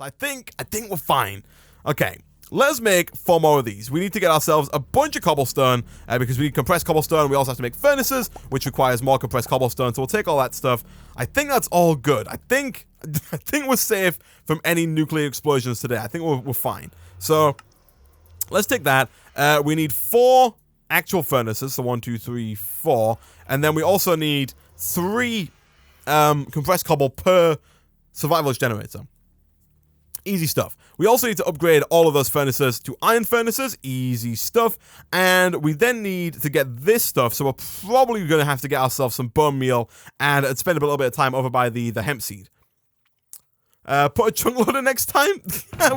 So I think we're fine. Okay, let's make 4 more of these. We need to get ourselves a bunch of cobblestone because we need compressed cobblestone. We also have to make furnaces, which requires more compressed cobblestone. So we'll take all that stuff. I think that's all good. I think we're safe from any nuclear explosions today. I think we're fine. So let's take that. We need 4 actual furnaces. So 1, 2, 3, 4. And then we also need 3 compressed cobble per survivalist generator. Easy stuff. We also need to upgrade all of those furnaces to iron furnaces. Easy stuff. And we then need to get this stuff. So we're probably going to have to get ourselves some bone meal and spend a little bit of time over by the hemp seed. Put a chunk loader next time?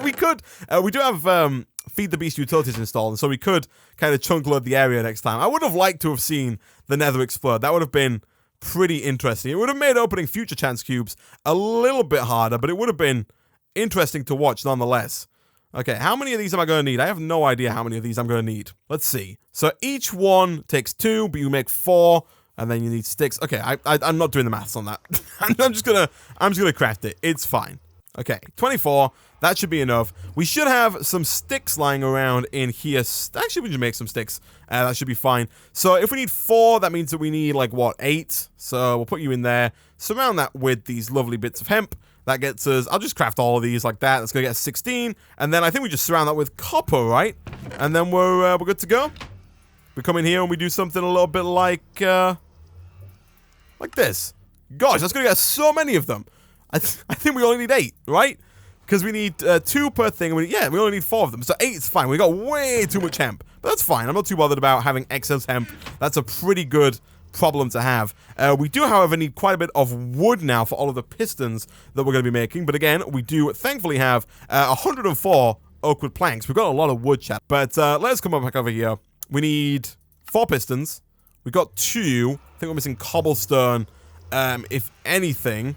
We could. We do have Feed the Beast utilities installed, and so we could kind of chunk load the area next time. I would have liked to have seen the Nether explode. That would have been pretty interesting. It would have made opening future chance cubes a little bit harder, but it would have been interesting to watch nonetheless. Okay, how many of these am I going to need? I have no idea how many of these I'm going to need. Let's see. So each one takes 2, but you make 4, and then you need sticks. Okay, I'm not doing the maths on that. I'm just gonna craft it. It's fine. Okay, 24. That should be enough. We should have some sticks lying around in here. Actually, we should make some sticks. That should be fine. So if we need 4, that means that we need, like, what, 8? So we'll put you in there. Surround that with these lovely bits of hemp. That gets us, I'll just craft all of these like that. That's going to get us 16. And then I think we just surround that with copper, right? And then we're good to go. We come in here and we do something a little bit like this. Gosh, that's going to get us so many of them. I think we only need 8, right? Because we need 2 per thing. We only need 4 of them. So 8 is fine. We got way too much hemp. But that's fine. I'm not too bothered about having excess hemp. That's a pretty good problem to have. We do, however, need quite a bit of wood now for all of the pistons that we're going to be making. But again, we do thankfully have 104 oak wood planks. We've got a lot of wood, chat. But let's come back over here. We need 4 pistons. We've got 2. I think we're missing cobblestone, if anything.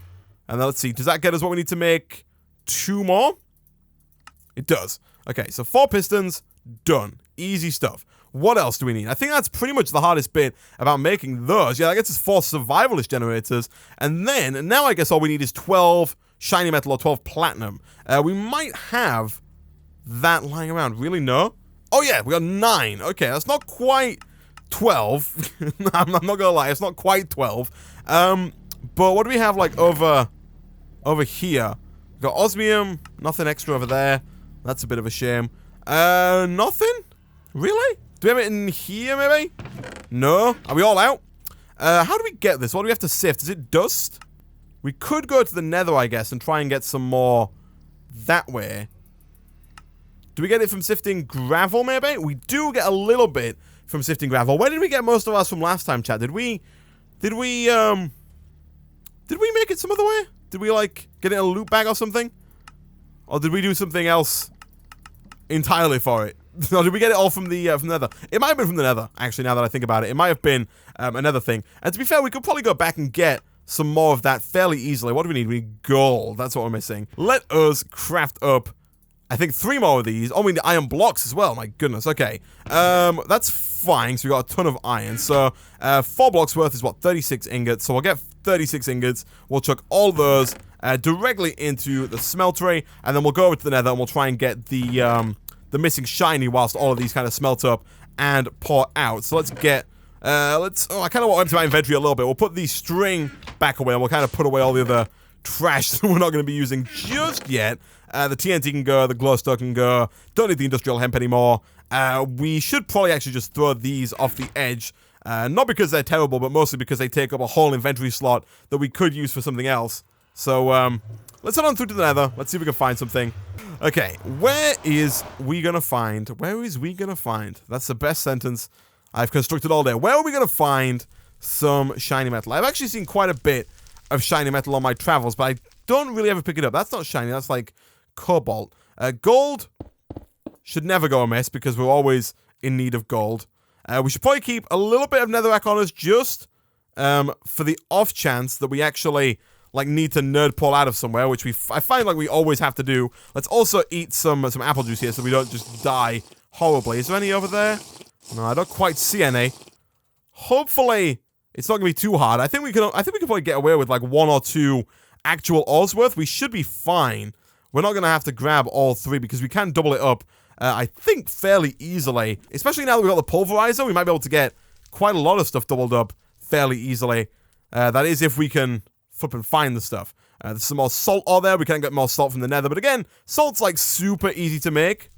And then let's see. Does that get us what we need to make 2 more? It does. Okay, so 4 pistons, done. Easy stuff. What else do we need? I think that's pretty much the hardest bit about making those. Yeah, that gets us 4 survivalist generators. And then, now I guess all we need is 12 shiny metal or 12 platinum. We might have that lying around. Really? No? Oh yeah, we got 9. Okay, that's not quite 12. I'm not gonna lie, it's not quite 12. But what do we have, like, over here? We've got osmium, nothing extra over there. That's a bit of a shame. Nothing? Really? Do we have it in here, maybe? No? Are we all out? How do we get this? What do we have to sift? Is it dust? We could go to the Nether, I guess, and try and get some more that way. Do we get it from sifting gravel, maybe? We do get a little bit from sifting gravel. Where did we get most of ours from last time, chat? Did we make it some other way? Did we, like, get it in a loot bag or something? Or did we do something else entirely for it? Or did we get it all from the Nether? It might have been from the Nether, actually, now that I think about it. It might have been another thing. And to be fair, we could probably go back and get some more of that fairly easily. What do we need? We need gold. That's what we're missing. Let us craft up, I think, 3 more of these. Oh, we need the iron blocks as well. My goodness. Okay. That's fine. So we got a ton of iron. So 4 blocks worth is what? 36 ingots. So we'll get 36 ingots. We'll chuck all those directly into the smeltery. And then we'll go over to the Nether and we'll try and get the missing shiny whilst all of these kind of smelt up and pour out. So let's get, I kind of want to empty my inventory a little bit. We'll put the string back away and we'll kind of put away all the other trash that we're not going to be using just yet. The TNT can go, the glowstone can go. Don't need the industrial hemp anymore. We should probably actually just throw these off the edge. Not because they're terrible, but mostly because they take up a whole inventory slot that we could use for something else. So, let's head on through to the Nether. Let's see if we can find something. Okay, where is we gonna find? That's the best sentence I've constructed all day. Where are we gonna find some shiny metal? I've actually seen quite a bit of shiny metal on my travels, but I don't really ever pick it up. That's not shiny, that's like cobalt. Gold should never go amiss because we're always in need of gold. We should probably keep a little bit of netherrack on us just for the off chance that we actually like need to nerd pull out of somewhere, which I find like we always have to do. Let's also eat some apple juice here so we don't just die horribly. Is there any over there? No, I don't quite see any. Hopefully, it's not gonna be too hard. I think we can probably get away with like 1 or 2 actual ores worth. We should be fine we're not going to have to grab all 3 because we can double it up, I think, fairly easily. Especially now that we've got the pulverizer, we might be able to get quite a lot of stuff doubled up fairly easily. That is if we can flip and find the stuff. There's some more salt ore there. We can get more salt from the nether. But again, salt's like super easy to make.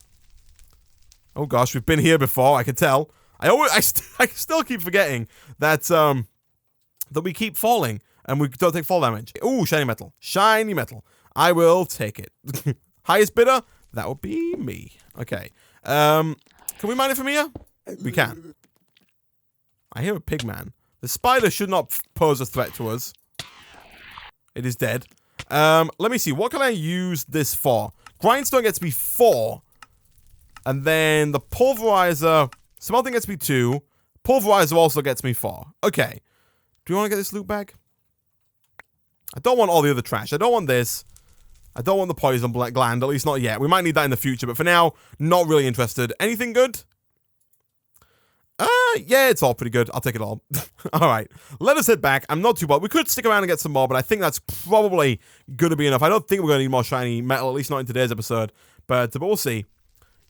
Oh gosh, we've been here before, I can tell. I still keep forgetting that that we keep falling and we don't take fall damage. Ooh, shiny metal. Shiny metal. I will take it. Highest bidder? That would be me. Okay. Can we mine it from here? We can. I hear a pig man. The spider should not pose a threat to us. It is dead. Let me see. What can I use this for? Grindstone gets me 4. And then the pulverizer... Smelting gets me 2. Pulverizer also gets me 4. Okay. Do you want to get this loot bag? I don't want all the other trash. I don't want this. I don't want the poison gland. At least not yet. We might need that in the future. But for now, not really interested. Anything good? Yeah, it's all pretty good. I'll take it all. Alright, let us head back. I'm not too bad. We could stick around and get some more, but I think that's probably going to be enough. I don't think we're going to need more shiny metal, at least not in today's episode. But we'll see.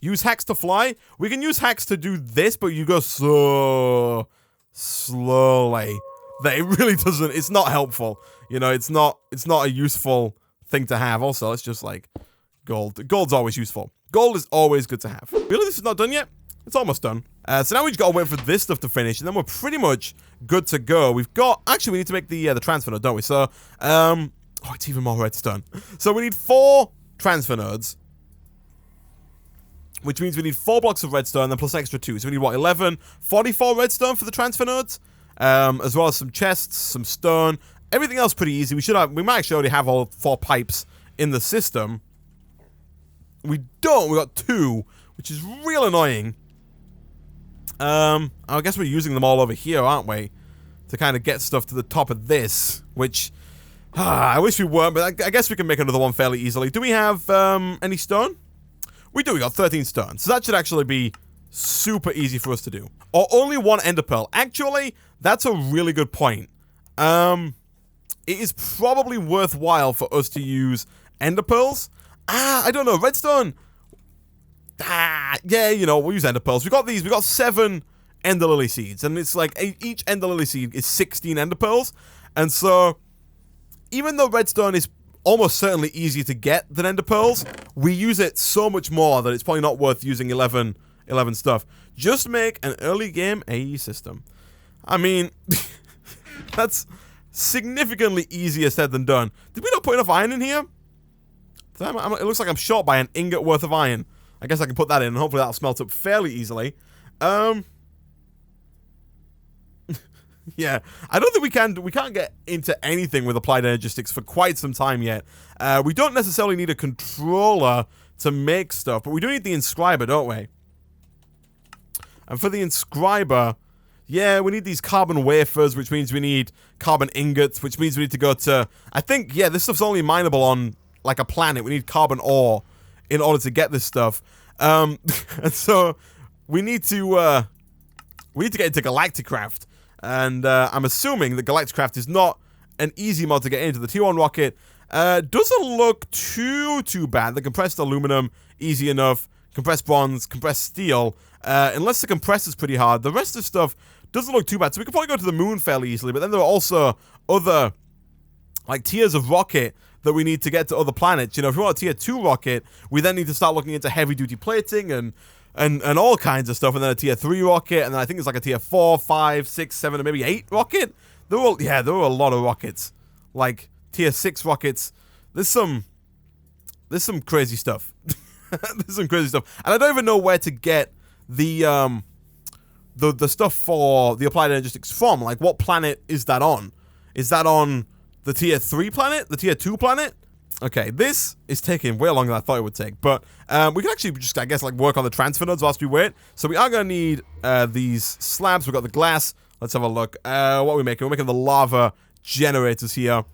Use hacks to fly. We can use hacks to do this, but you go so slowly that it really doesn't. It's not helpful. You know, it's not a useful thing to have. Also, it's just like gold. Gold's always useful. Gold is always good to have. Really, this is not done yet? It's almost done. So now we just gotta wait for this stuff to finish, and then we're pretty much good to go. We've got... Actually, we need to make the transfer node, don't we? So, oh, it's even more redstone. So we need 4 transfer nodes, which means we need 4 blocks of redstone, then plus an extra 2. So we need, what, 11? 44 redstone for the transfer nodes, as well as some chests, some stone. Everything else pretty easy. We might actually already have all 4 pipes in the system. We don't. We got 2, which is real annoying. I guess we're using them all over here, aren't we? To kind of get stuff to the top of this, which... I wish we weren't, but I guess we can make another one fairly easily. Do we have, any stone? We do. We got 13 stone. So that should actually be super easy for us to do. Or only 1 ender pearl. Actually, that's a really good point. It is probably worthwhile for us to use ender pearls. I don't know. Redstone... yeah, you know, we'll use ender pearls. We got these. We got 7 ender lily seeds, and it's like each ender lily seed is 16 ender pearls. And so, even though redstone is almost certainly easier to get than ender pearls, we use it so much more that it's probably not worth using 11 stuff. Just make an early game AE system. I mean, that's significantly easier said than done. Did we not put enough iron in here? It looks like I'm short by an ingot worth of iron. I guess I can put that in, and hopefully that'll smelt up fairly easily. Yeah, I don't think we can't get into anything with applied energistics for quite some time yet. We don't necessarily need a controller to make stuff, but we do need the inscriber, don't we? And for the inscriber, yeah, we need these carbon wafers, which means we need carbon ingots, which means we need to go to... I think, yeah, this stuff's only mineable on, like, a planet. We need carbon ore in order to get this stuff. And so we need to get into Galacticraft. And I'm assuming that Galacticraft is not an easy mod to get into. The Tier 1 rocket doesn't look too bad. The compressed aluminum, easy enough. Compressed bronze, compressed steel. Unless the compressor's pretty hard. The rest of the stuff doesn't look too bad. So we can probably go to the moon fairly easily. But then there are also other, like, tiers of rocket that we need to get to other planets. You know, if we want a tier 2 rocket, we then need to start looking into heavy duty plating and all kinds of stuff, and then a tier 3 rocket, and then I think it's like a tier 4, 5, 6, 7, and maybe 8 rocket. There were a lot of rockets. Like tier 6 rockets. There's some crazy stuff. There's some crazy stuff. And I don't even know where to get the stuff for the applied energistics from. Like, what planet is that on? Is that on the tier 3 planet? The tier 2 planet? Okay, this is taking way longer than I thought it would take. But we can actually just, I guess, like, work on the transfer nodes whilst we wait. So we are going to need these slabs. We've got the glass. Let's have a look. What are we making? We're making the lava generators here.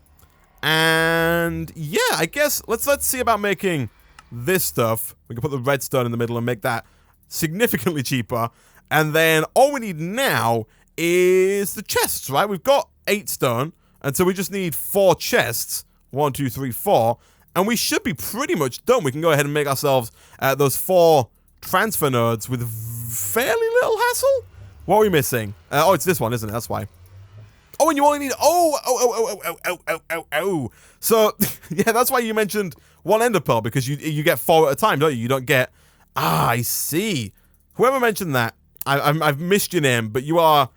And yeah, I guess let's see about making this stuff. We can put the redstone in the middle and make that significantly cheaper. And then all we need now is the chests, right? We've got 8 stone. And so we just need 4 chests. 1, 2, 3, 4. And we should be pretty much done. We can go ahead and make ourselves those 4 transfer nodes with fairly little hassle. What are we missing? Oh, it's this one, isn't it? That's why. Oh, and you only need... Oh. So, yeah, that's why you mentioned 1 ender pearl, because you get 4 at a time, don't you? You don't get... Ah, I see. Whoever mentioned that, I've missed your name, but you are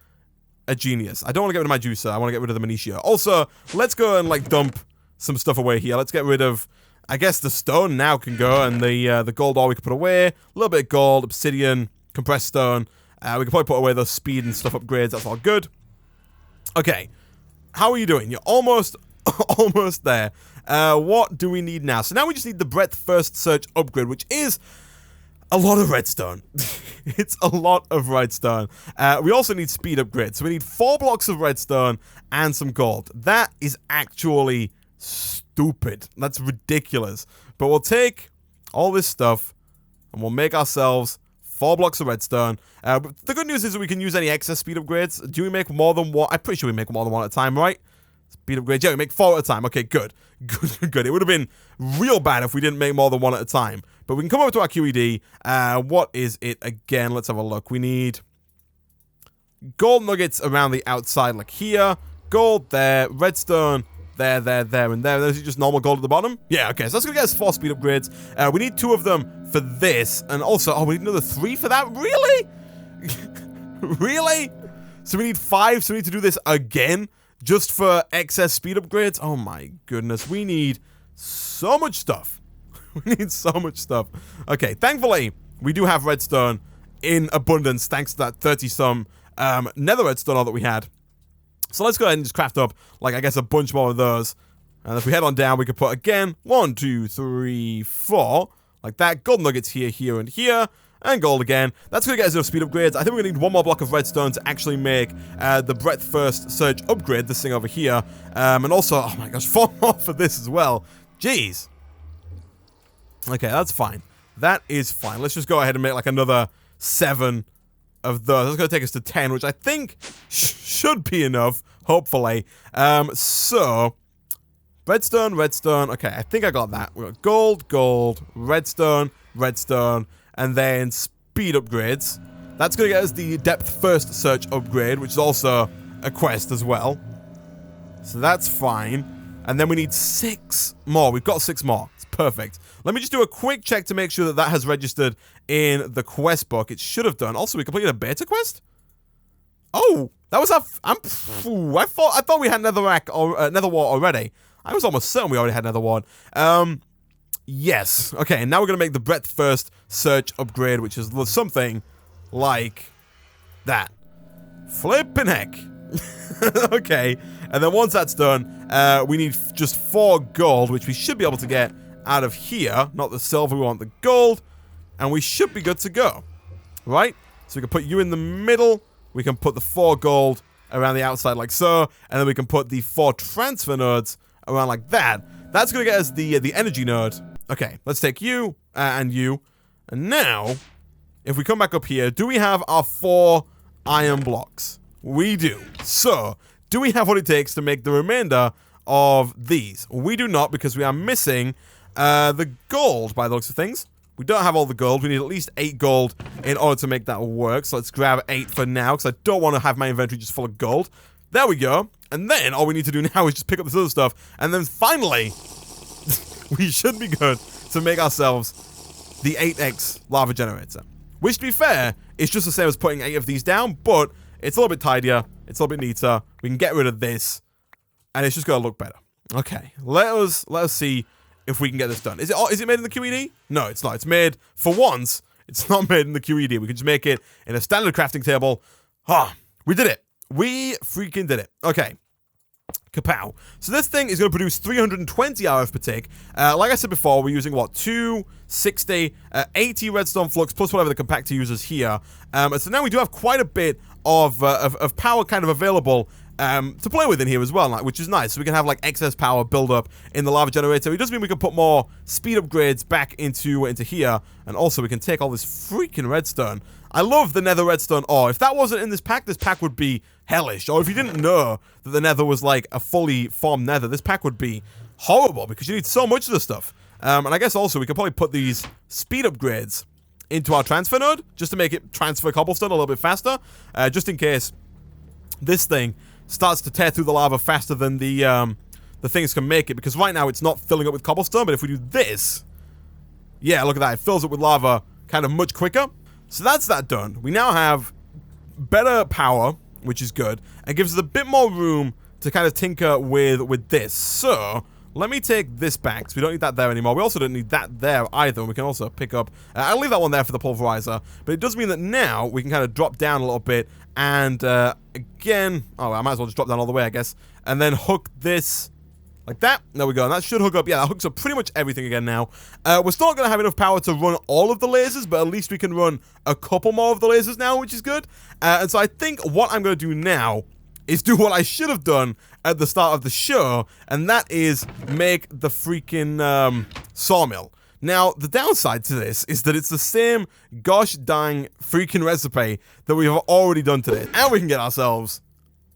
a genius. I don't want to get rid of my juicer. I want to get rid of the Manicia. Also, let's go and, like, dump some stuff away here. Let's get rid of... I guess the stone now can go, and the gold ore we can put away. A little bit of gold, obsidian, compressed stone. We can probably put away those speed and stuff upgrades. That's all good. Okay. How are you doing? You're almost there. What do we need now? So now we just need the breadth first search upgrade, which is a lot of redstone. It's a lot of redstone. We also need speed upgrades. So we need 4 blocks of redstone and some gold. That is actually stupid. That's ridiculous. But we'll take all this stuff and we'll make ourselves 4 blocks of redstone. But the good news is that we can use any excess speed upgrades. Do we make more than 1? I'm pretty sure we make more than 1 at a time, right? Speed upgrades. Yeah, we make 4 at a time. Okay, good. Good. It would have been real bad if we didn't make more than 1 at a time. But we can come over to our QED. What is it again? Let's have a look. We need gold nuggets around the outside, like here. Gold there. Redstone there, and there. Is it just normal gold at the bottom? Yeah, okay. So that's going to get us 4 speed upgrades. We need 2 of them for this. And also, we need another 3 for that? Really? Really? So we need 5, so we need to do this again just for excess speed upgrades? Oh my goodness. We need so much stuff. We need so much stuff. Okay, thankfully, we do have redstone in abundance thanks to that 30-some nether redstone ore that we had. So let's go ahead and just craft up, like, I guess a bunch more of those. And if we head on down, we could put, again, 1, 2, 3, 4. Like that. Gold nuggets here, here, and here. And gold again. That's going to get us enough speed upgrades. I think we're going to need 1 more block of redstone to actually make the breadth first search upgrade, this thing over here. And also, oh my gosh, 4 more for this as well. Jeez. Okay, that's fine. That is fine. Let's just go ahead and make like another 7 of those. That's going to take us to 10, which I think should be enough, hopefully. So, redstone. Okay, I think I got that. We got gold, redstone, and then speed upgrades. That's going to get us the depth first search upgrade, which is also a quest as well. So that's fine. And then we need 6 more. We've got 6 more. It's perfect. Let me just do a quick check to make sure that that has registered in the quest book. It should have done. Also, we completed a beta quest? Oh, that was our... I thought we had Netherrack or Nether Wart already. I was almost certain we already had Nether Wart. Yes. Okay, and now we're going to make the breadth first search upgrade, which is something like that. Flippin' heck. Okay, and then once that's done, we need just 4 gold, which we should be able to get out of here. Not the silver, we want the gold. And we should be good to go. Right? So we can put you in the middle. We can put the 4 gold around the outside like so. And then we can put the 4 transfer nodes around like that. That's going to get us the energy node. Okay, let's take you and you. And now, if we come back up here, do we have our 4 iron blocks? We do. So, do we have what it takes to make the remainder of these? We do not, because we are missing the gold by the looks of things. We don't have all the gold. We need at least 8 gold in order to make that work. So let's grab 8 for now, because I don't want to have my inventory just full of gold. There we go. And then all we need to do now is just pick up this other stuff. And then finally, we should be good to make ourselves the 8x lava generator. Which, to be fair, is just the same as putting 8 of these down, but it's a little bit tidier. It's a little bit neater. We can get rid of this, and it's just going to look better. Okay, let us see if we can get this done. Is it made in the QED? No, it's not. It's made, for once, it's not made in the QED. We can just make it in a standard crafting table. We did it. We freaking did it. Okay. Kapow. So this thing is going to produce 320 RF per tick. Like I said before, we're using, what, 260, 80 redstone flux, plus whatever the compactor uses here. So now we do have quite a bit of power kind of available to play with in here as well, which is nice. So we can have, like, excess power build up in the lava generator. It does mean we can put more speed upgrades back into here. And also, we can take all this freaking redstone. I love the nether redstone ore. If that wasn't in this pack would be hellish. Or if you didn't know that the nether was like a fully formed nether, this pack would be horrible because you need so much of the stuff. And I guess also we could probably put these speed upgrades into our transfer node just to make it transfer cobblestone a little bit faster, just in case this thing starts to tear through the lava faster than the things can make it, because right now it's not filling up with cobblestone, but if we do this, yeah, look at that, it fills up with lava kind of much quicker. So that's that done. We now have better power, which is good, and gives us a bit more room to kind of tinker with this. So let me take this back, because we don't need that there anymore. We also don't need that there either. We can also pick up... I'll leave that one there for the pulverizer. But it does mean that now we can kind of drop down a little bit. And again... Oh, I might as well just drop down all the way, I guess. And then hook this like that. There we go. And that should hook up... Yeah, that hooks up pretty much everything again now. We're still not going to have enough power to run all of the lasers, but at least we can run a couple more of the lasers now, which is good. And so I think what I'm going to do now is do what I should have done at the start of the show, and that is make the freaking sawmill. Now, the downside to this is that it's the same gosh dang freaking recipe that we have already done today. And we can get ourselves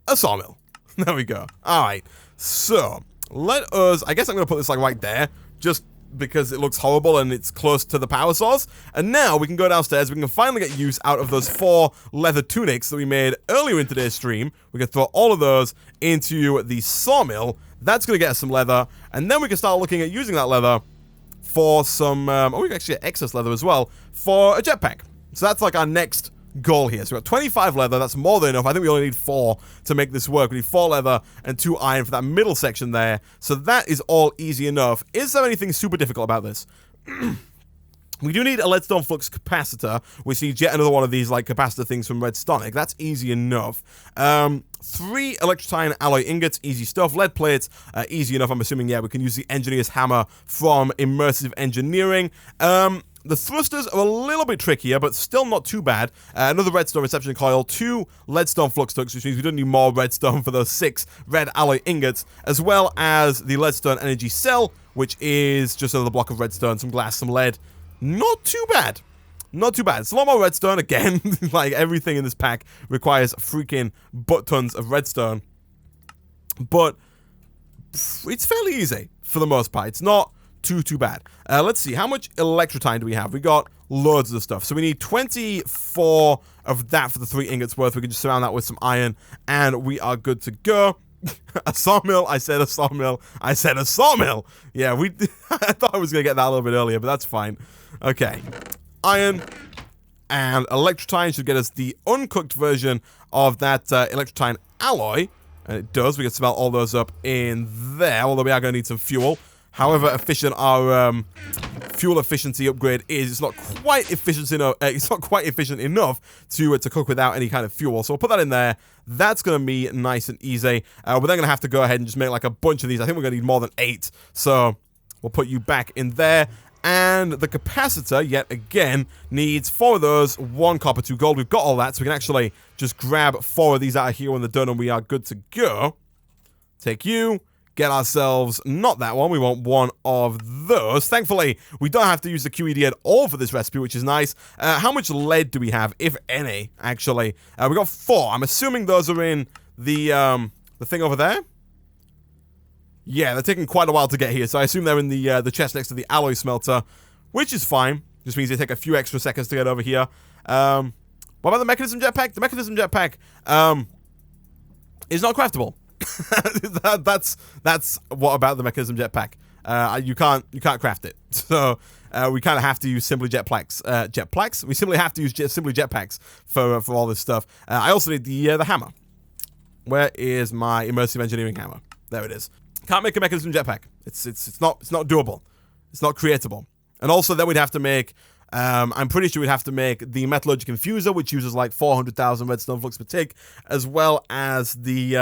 a sawmill. There we go. Alright, so let us... I guess I'm going to put this like right there, just because it looks horrible and it's close to the power source. And now we can go downstairs. We can finally get use out of those 4 leather tunics that we made earlier in today's stream. We can throw all of those into the sawmill. That's going to get us some leather. And then we can start looking at using that leather for some... we can actually get excess leather as well for a jetpack. So that's like our next goal here. So we've got 25 leather. That's more than enough. I think we only need 4 to make this work. We need 4 leather and 2 iron for that middle section there. So that is all easy enough. Is there anything super difficult about this? We do need a leadstone flux capacitor, which needs yet another one of these like capacitor things from Redstonic. That's easy enough. 3 electrotine alloy ingots, easy stuff. Lead plates, easy enough. I'm assuming, yeah, we can use the engineer's hammer from immersive engineering. The thrusters are a little bit trickier, but still not too bad. Another redstone reception coil, 2 leadstone flux ducts, which means we don't need more redstone for those 6 red alloy ingots, as well as the leadstone energy cell, which is just another block of redstone, some glass, some lead. Not too bad. Not too bad. It's a lot more redstone. Again, like everything in this pack requires freaking butt tons of redstone. But it's fairly easy for the most part. It's not too bad. Let's see. How much electrotine do we have? We got loads of the stuff. So we need 24 of that for the 3 ingots worth. We can just surround that with some iron, and we are good to go. A sawmill. I said a sawmill. I said a sawmill. Yeah, I thought I was going to get that a little bit earlier, but that's fine. Okay. Iron and electrotine should get us the uncooked version of that electrotine alloy. And it does. We can smelt all those up in there, although we are going to need some fuel. However efficient our fuel efficiency upgrade is, it's not quite efficient enough. It's not quite efficient enough to cook without any kind of fuel. So we'll put that in there. That's going to be nice and easy. We're then going to have to go ahead and just make like a bunch of these. I think we're going to need more than 8. So we'll put you back in there. And the capacitor, yet again, needs 4 of those, 1 copper, 2 gold. We've got all that, so we can actually just grab 4 of these out of here when they're done, and we are good to go. Take you. Get ourselves, not that one, we want 1 of those. Thankfully, we don't have to use the QED at all for this recipe, which is nice. How much lead do we have, if any, actually? We got 4. I'm assuming those are in the thing over there? Yeah, they're taking quite a while to get here, so I assume they're in the chest next to the alloy smelter, which is fine. Just means they take a few extra seconds to get over here. What about the mechanism jetpack? The mechanism jetpack is not craftable. that's what about the mechanism jetpack. You can't craft it. So we kind of have to use simply jetpacks. We simply have to use simply jetpacks for all this stuff. I also need the hammer. Where is my immersive engineering hammer? There it is. Can't make a mechanism jetpack. It's not doable. It's not creatable. And also then we'd have to make I'm pretty sure we'd have to make the metallurgic infuser, which uses like 400,000 redstone flux per tick, as well as the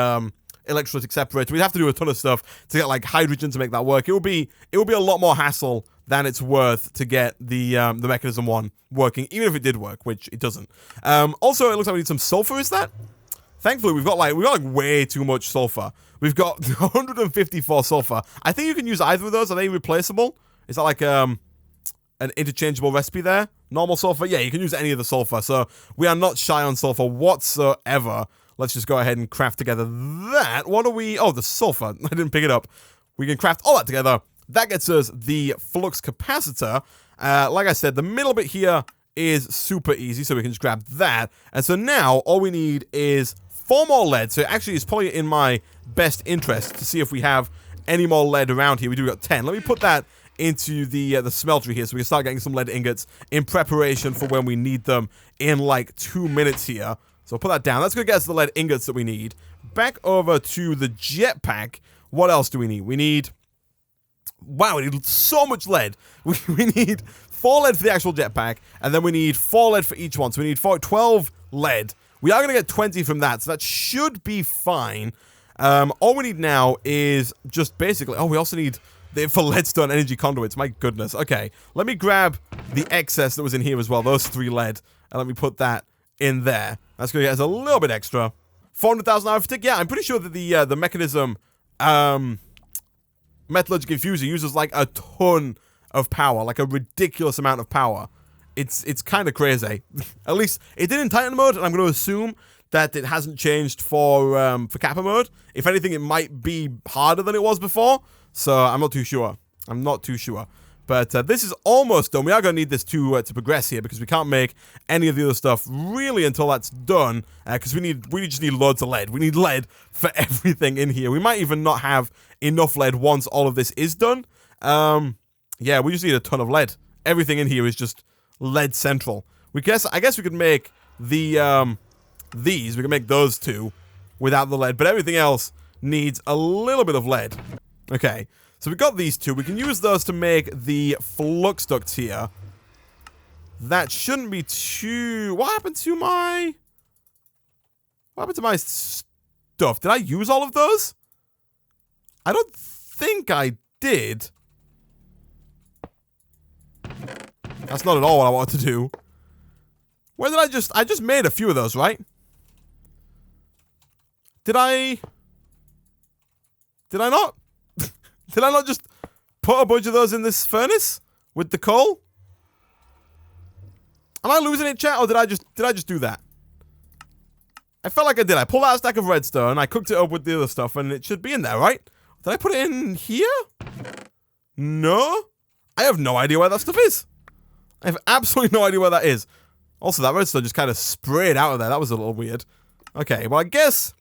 electrolytic separator. We'd have to do a ton of stuff to get like hydrogen to make that work. It would be a lot more hassle than it's worth to get the mechanism one working, even if it did work, which it doesn't. Also, it looks like we need some sulfur. Is that? Thankfully, we've got like way too much sulfur. We've got 154 sulfur. I think you can use either of those. Are they replaceable? Is that like an interchangeable recipe there? Normal sulfur? Yeah, you can use any of the sulfur. So we are not shy on sulfur whatsoever. Let's just go ahead and craft together that. What are we... Oh, the sulfur. I didn't pick it up. We can craft all that together. That gets us the flux capacitor. Like I said, the middle bit here is super easy, so we can just grab that. And so now all we need is 4 more lead. So actually it's probably in my best interest to see if we have any more lead around here. We do got 10. Let me put that into the smeltery here so we can start getting some lead ingots in preparation for when we need them in like 2 minutes here. So I'll put that down. That's going to get us the lead ingots that we need. Back over to the jetpack. What else do we need? We need... Wow, we need so much lead. We need 4 lead for the actual jetpack, and then we need 4 lead for each one. So we need 12 lead. We are going to get 20 from that, so that should be fine. All we need now is just basically... Oh, we also need... for leadstone energy conduits. My goodness. Okay, let me grab the excess that was in here as well. Those 3 lead. And let me put that in there. That's going to get us a little bit extra. 400,000 hour tick. Yeah, I'm pretty sure that the mechanism... metallurgic infuser uses like a ton of power. Like a ridiculous amount of power. It's kind of crazy. At least it did in Titan mode, and I'm going to assume that it hasn't changed for Kappa mode. If anything, it might be harder than it was before. So I'm not too sure. I'm not too sure. But this is almost done. We are going to need this to progress here because we can't make any of the other stuff really until that's done. Because we just need loads of lead. We need lead for everything in here. We might even not have enough lead once all of this is done. Yeah, we just need a ton of lead. Everything in here is just lead central. I guess we could make the these. We can make those 2 without the lead. But everything else needs a little bit of lead. Okay, so we've got these 2. We can use those to make the flux ducts here. That shouldn't be too... What happened to my stuff? Did I use all of those? I don't think I did. That's not at all what I wanted to do. Where did I just made a few of those, right? Did I not? Did I not just put a bunch of those in this furnace with the coal? Am I losing it, chat, or did I just do that? I felt like I did. I pulled out a stack of redstone, I cooked it up with the other stuff, and it should be in there, right? Did I put it in here? No? I have no idea where that stuff is. I have absolutely no idea where that is. Also, that redstone just kind of sprayed out of there. That was a little weird. Okay, well, I guess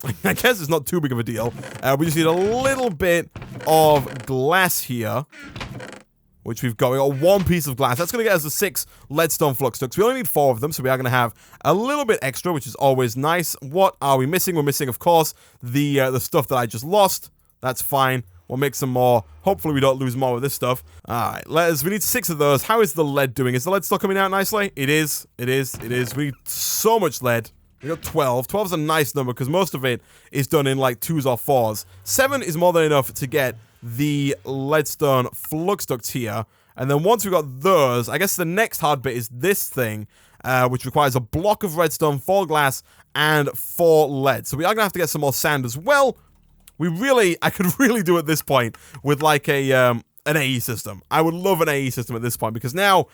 it's not too big of a deal. We just need a little bit of glass here, which we've got. We got 1 piece of glass. That's going to get us the 6 leadstone flux ducts. We only need 4 of them, so we are going to have a little bit extra, which is always nice. What are we missing? We're missing, of course, the stuff that I just lost. That's fine. We'll make some more. Hopefully we don't lose more of this stuff. Alright, we need 6 of those. How is the lead doing? Is the lead still coming out nicely? It is. It is. It is. We need so much lead. We got 12. 12 is a nice number because most of it is done in like 2s or 4s. 7 is more than enough to get the leadstone flux ducts here. And then once we've got those, I guess the next hard bit is this thing, which requires a block of redstone, 4 glass, and 4 lead. So we are going to have to get some more sand as well. I could really do at this point with like an AE system. I would love an AE system at this point because now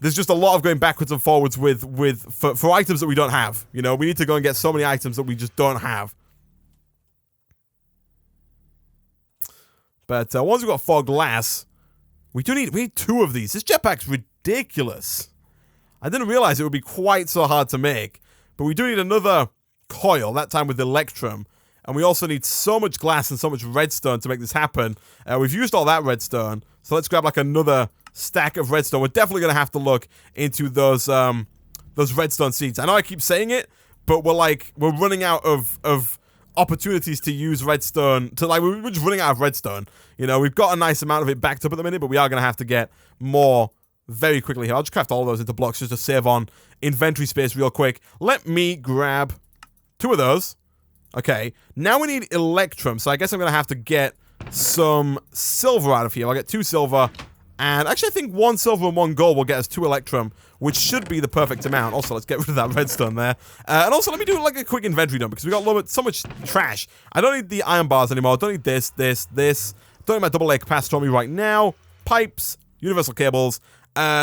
there's just a lot of going backwards and forwards for items that we don't have. You know, we need to go and get so many items that we just don't have. But once we've got 4 glass, we need 2 of these. This jetpack's ridiculous. I didn't realize it would be quite so hard to make. But we do need another coil, that time with electrum. And we also need so much glass and so much redstone to make this happen. We've used all that redstone. So let's grab like another stack of redstone. We're definitely going to have to look into those redstone seeds. I know I keep saying it, but we're running out of opportunities to use redstone. We're just running out of redstone. You know, we've got a nice amount of it backed up at the minute, but we are going to have to get more very quickly here. I'll just craft all of those into blocks just to save on inventory space real quick. Let me grab 2 of those. Okay, now we need electrum, so I guess I'm going to have to get some silver out of here. I'll get 2 silver, and actually I think 1 silver and 1 gold will get us 2 electrum, which should be the perfect amount. Also, let's get rid of that redstone there. And also, let me do like a quick inventory dump, because we got so much trash. I don't need the iron bars anymore. I don't need this. Don't need my AA capacitor on me right now. Pipes, universal cables,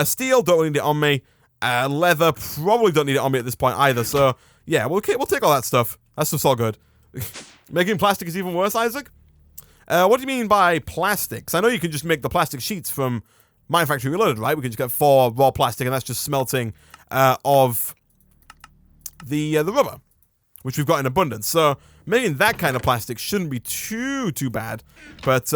steel, don't need it on me. Leather, probably don't need it on me at this point either, so yeah, we'll take all that stuff. That stuff's all good. Making plastic is even worse, Isaac. What do you mean by plastics? I know you can just make the plastic sheets from Mine Factory Reloaded, right? We can just get 4 raw plastic, and that's just smelting of the rubber, which we've got in abundance. So making that kind of plastic shouldn't be too bad. But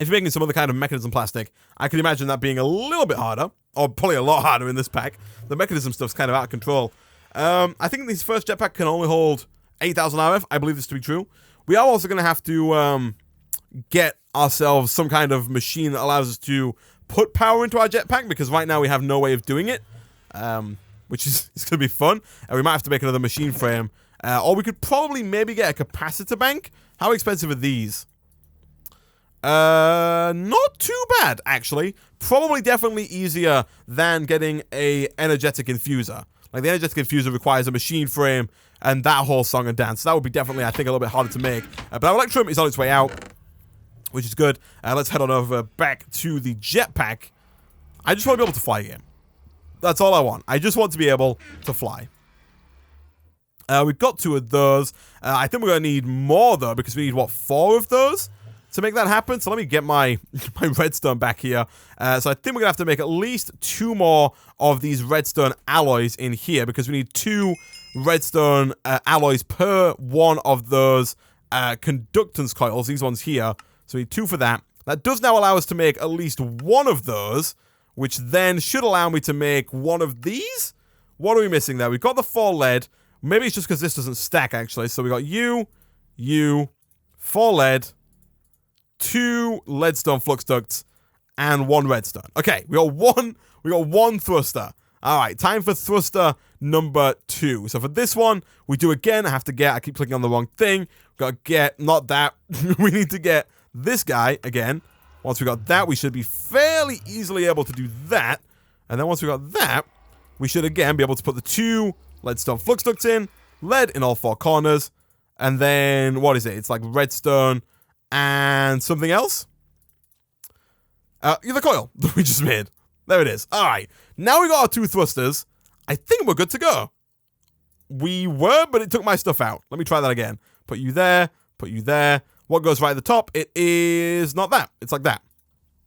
if you're making some other kind of mechanism plastic, I can imagine that being a little bit harder, or probably a lot harder in this pack. The mechanism stuff's kind of out of control. I think this first jetpack can only hold 8,000 RF. I believe this to be true. We are also going to have to get ourselves some kind of machine that allows us to put power into our jetpack, because right now we have no way of doing it, which is it's going to be fun. And we might have to make another machine frame, or we could probably maybe get a capacitor bank. How expensive are these? Not too bad, actually. Probably definitely easier than getting a energetic infuser. Like, the energetic infuser requires a machine frame and that whole song and dance. So that would be definitely, I think, a little bit harder to make. But our Electrum is on its way out, which is good. Let's head on over back to the jetpack. I just want to be able to fly again. That's all I want. I just want to be able to fly. We've got 2 of those. I think we're going to need more, though, because we need, what, 4 of those to make that happen? So let me get my redstone back here. So I think we're going to have to make at least 2 more of these redstone alloys in here, because we need 2 redstone alloys per one of those conductance coils, these ones here. So we need 2 for that. That does now allow us to make at least 1 of those, which then should allow me to make 1 of these. What are we missing there? We've got the 4 lead. Maybe it's just because this doesn't stack, actually. So we got you, 4 lead, 2 leadstone flux ducts, and 1 redstone. Okay, we got one thruster. All right, time for thruster number 2. So for this one, we do again. I keep clicking on the wrong thing. Got to get, not that. We need to get this guy again. Once we got that, we should be fairly easily able to do that. And then once we got that, we should again be able to put the 2 leadstone flux ducts in, lead in all 4 corners, and then, what is it? It's like redstone and something else? The coil that we just made. There it is. All right. Now we got our 2 thrusters. I think we're good to go. We were, but it took my stuff out. Let me try that again. Put you there. Put you there. What goes right at the top? It is not that. It's like that.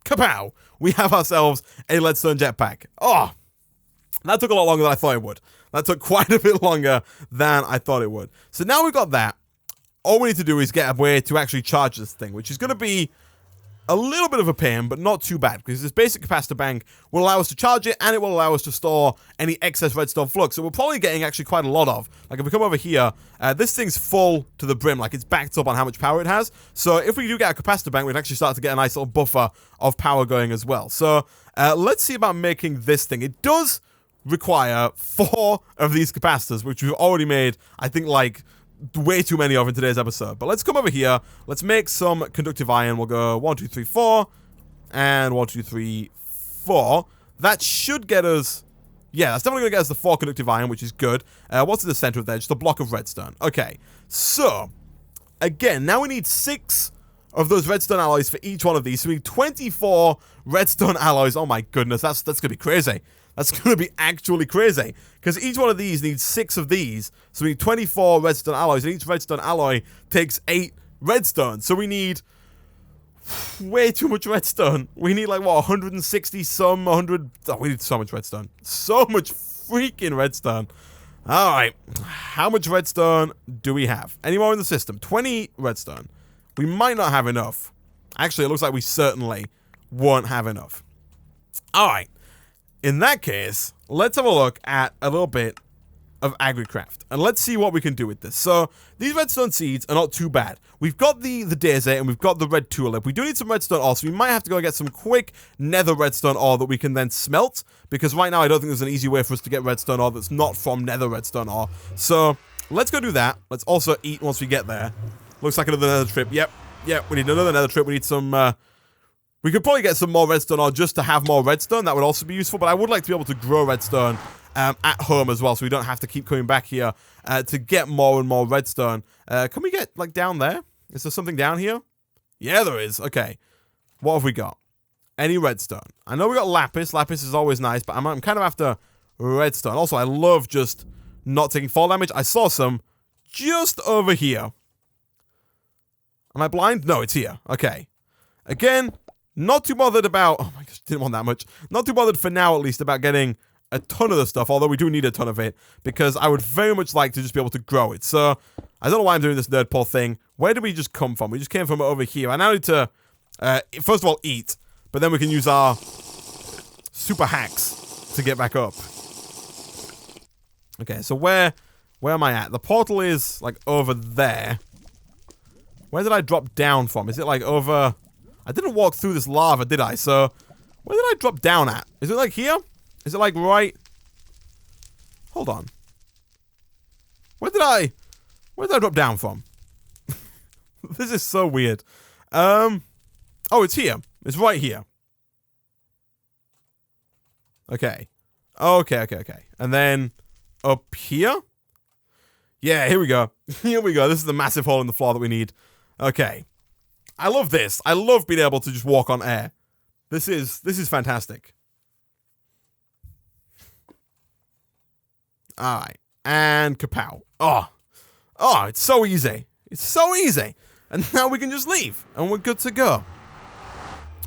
Kapow! We have ourselves a leadstone jetpack. Oh, that took a lot longer than I thought it would. That took quite a bit longer than I thought it would. So now we've got that. All we need to do is get a way to actually charge this thing, which is going to be a little bit of a pain, but not too bad, because this basic capacitor bank will allow us to charge it, and it will allow us to store any excess redstone flux. So we're probably getting actually quite a lot of. Like, if we come over here, this thing's full to the brim. Like, it's backed up on how much power it has. So if we do get a capacitor bank, we'd actually start to get a nice little buffer of power going as well. So let's see about making this thing. It does require 4 of these capacitors, which we've already made, I think, like, way too many of in today's episode. But let's come over here. Let's make some conductive iron. We'll go 1, 2, 3, 4. And 1, 2, 3, 4. That should get us... Yeah, that's definitely going to get us the 4 conductive iron, which is good. What's in the center of there? Just a block of redstone. Okay. So, again, now we need 6 of those redstone alloys for each one of these. So we need 24 redstone alloys. Oh my goodness, that's going to be crazy. That's going to be actually crazy. Because each one of these needs 6 of these. So we need 24 redstone alloys. And each redstone alloy takes 8 redstone. So we need way too much redstone. We need like, what, 160 some, 100... Oh, we need so much redstone. So much freaking redstone. Alright. How much redstone do we have? Any more in the system? 20 redstone. We might not have enough. Actually, it looks like we certainly won't have enough. Alright. In that case, let's have a look at a little bit of Agricraft. And let's see what we can do with this. So, these redstone seeds are not too bad. We've got the daisy and we've got the red tulip. We do need some redstone ore, so we might have to go get some quick nether redstone ore that we can then smelt. Because right now, I don't think there's an easy way for us to get redstone ore that's not from nether redstone ore. So, let's go do that. Let's also eat once we get there. Looks like another nether trip. Yep, we need another nether trip. We need some... We could probably get some more redstone ore just to have more redstone. That would also be useful, but I would like to be able to grow redstone at home as well, so we don't have to keep coming back here to get more and more redstone. Can we get, like, down there? Is there something down here? Yeah, there is. Okay. What have we got? Any redstone? I know we got lapis. Lapis is always nice, but I'm kind of after redstone. Also, I love just not taking fall damage. I saw some just over here. Am I blind? No, it's here. Okay. Again, not too bothered about... Oh my gosh, didn't want that much. Not too bothered for now, at least, about getting a ton of the stuff, although we do need a ton of it, because I would very much like to just be able to grow it. So, I don't know why I'm doing this nerd pull thing. Where did we just come from? We just came from over here. I now need to, first of all, eat, but then we can use our super hacks to get back up. Okay, so where am I at? The portal is, like, over there. Where did I drop down from? Is it, like, over... I didn't walk through this lava, did I? So, where did I drop down at? Is it, like, here? Is it, like, right... Hold on. Where did I drop down from? This is so weird. Oh, it's here. It's right here. Okay. Okay. And then up here? Yeah, here we go. Here we go. This is the massive hole in the floor that we need. Okay. I love this. I love being able to just walk on air. This is fantastic. Alright. And kapow. Oh, it's so easy. It's so easy. And now we can just leave. And we're good to go.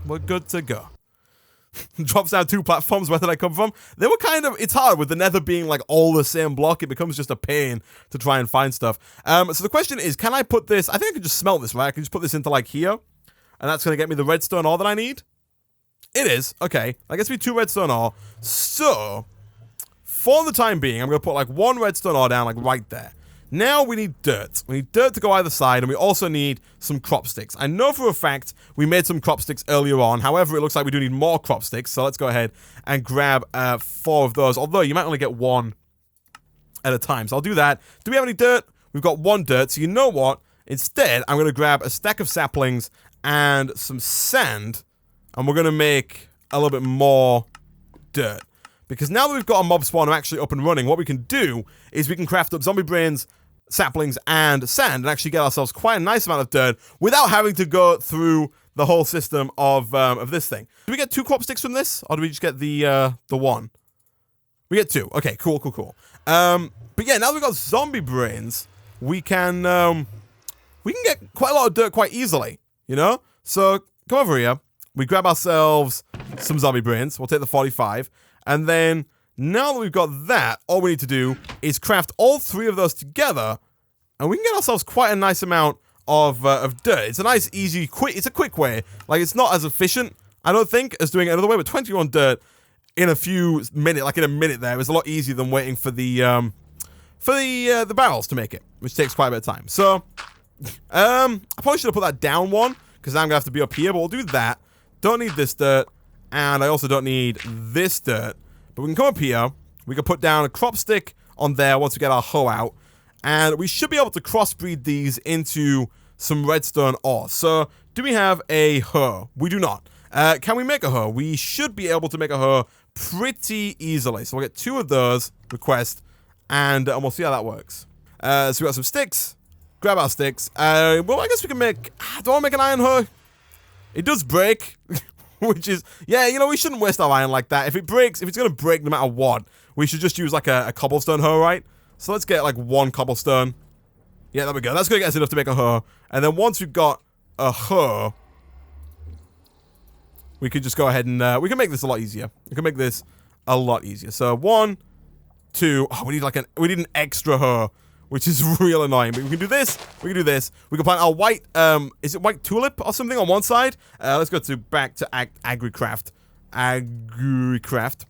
We're good to go. Drops down 2 platforms. Where did I come from? They were kind of... It's hard with the Nether being like all the same block. It becomes just a pain to try and find stuff. So the question is, can I put this... I think I could just smelt this, right? I can just put this into like here. And that's going to get me the redstone ore that I need. It is. Okay. That gets me 2 redstone ore. So, for the time being, I'm going to put like 1 redstone ore down like right there. Now we need dirt. We need dirt to go either side, and we also need some crop sticks. I know for a fact we made some crop sticks earlier on. However, it looks like we do need more crop sticks, so let's go ahead and grab 4 of those. Although, you might only get 1 at a time, so I'll do that. Do we have any dirt? We've got 1 dirt, so you know what? Instead, I'm going to grab a stack of saplings and some sand, and we're going to make a little bit more dirt. Because now that we've got a mob spawner actually up and running, what we can do is we can craft up zombie brains, saplings, and sand, and actually get ourselves quite a nice amount of dirt without having to go through the whole system of this thing. Do we get 2 crop sticks from this, or do we just get the 1? We get 2. Okay, cool. But yeah, now that we've got zombie brains, we can get quite a lot of dirt quite easily, you know? So, come over here. We grab ourselves some zombie brains. We'll take the 45. And then, now that we've got that, all we need to do is craft all 3 of those together, and we can get ourselves quite a nice amount of dirt. It's a nice, easy, it's a quick way. Like, it's not as efficient, I don't think, as doing it another way, but 21 dirt in a few minutes, like in a minute there, is a lot easier than waiting for the barrels to make it, which takes quite a bit of time. So, I probably should have put that down 1, because I'm going to have to be up here, but we'll do that. Don't need this dirt. And I also don't need this dirt. But we can come up here. We can put down a crop stick on there once we get our hoe out. And we should be able to crossbreed these into some redstone ore. So, do we have a hoe? We do not. Can we make a hoe? We should be able to make a hoe pretty easily. So, we'll get 2 of those, request, and we'll see how that works. So, we got some sticks. Grab our sticks. Well, I guess we can make... Do I want to make an iron hoe? It does break. Which is, yeah, you know, we shouldn't waste our iron like that. If it breaks, if it's going to break no matter what, we should just use like a cobblestone hoe, right? So let's get like 1 cobblestone. Yeah, there we go. That's going to get us enough to make a hoe. And then once we've got a hoe, we can just go ahead and, we can make this a lot easier. We can make this a lot easier. So 1, 2, oh, we need an extra hoe, which is real annoying. But we can do this. We can do this. We can plant our white, is it white tulip or something on one side? Let's go back to Agricraft. Agricraft.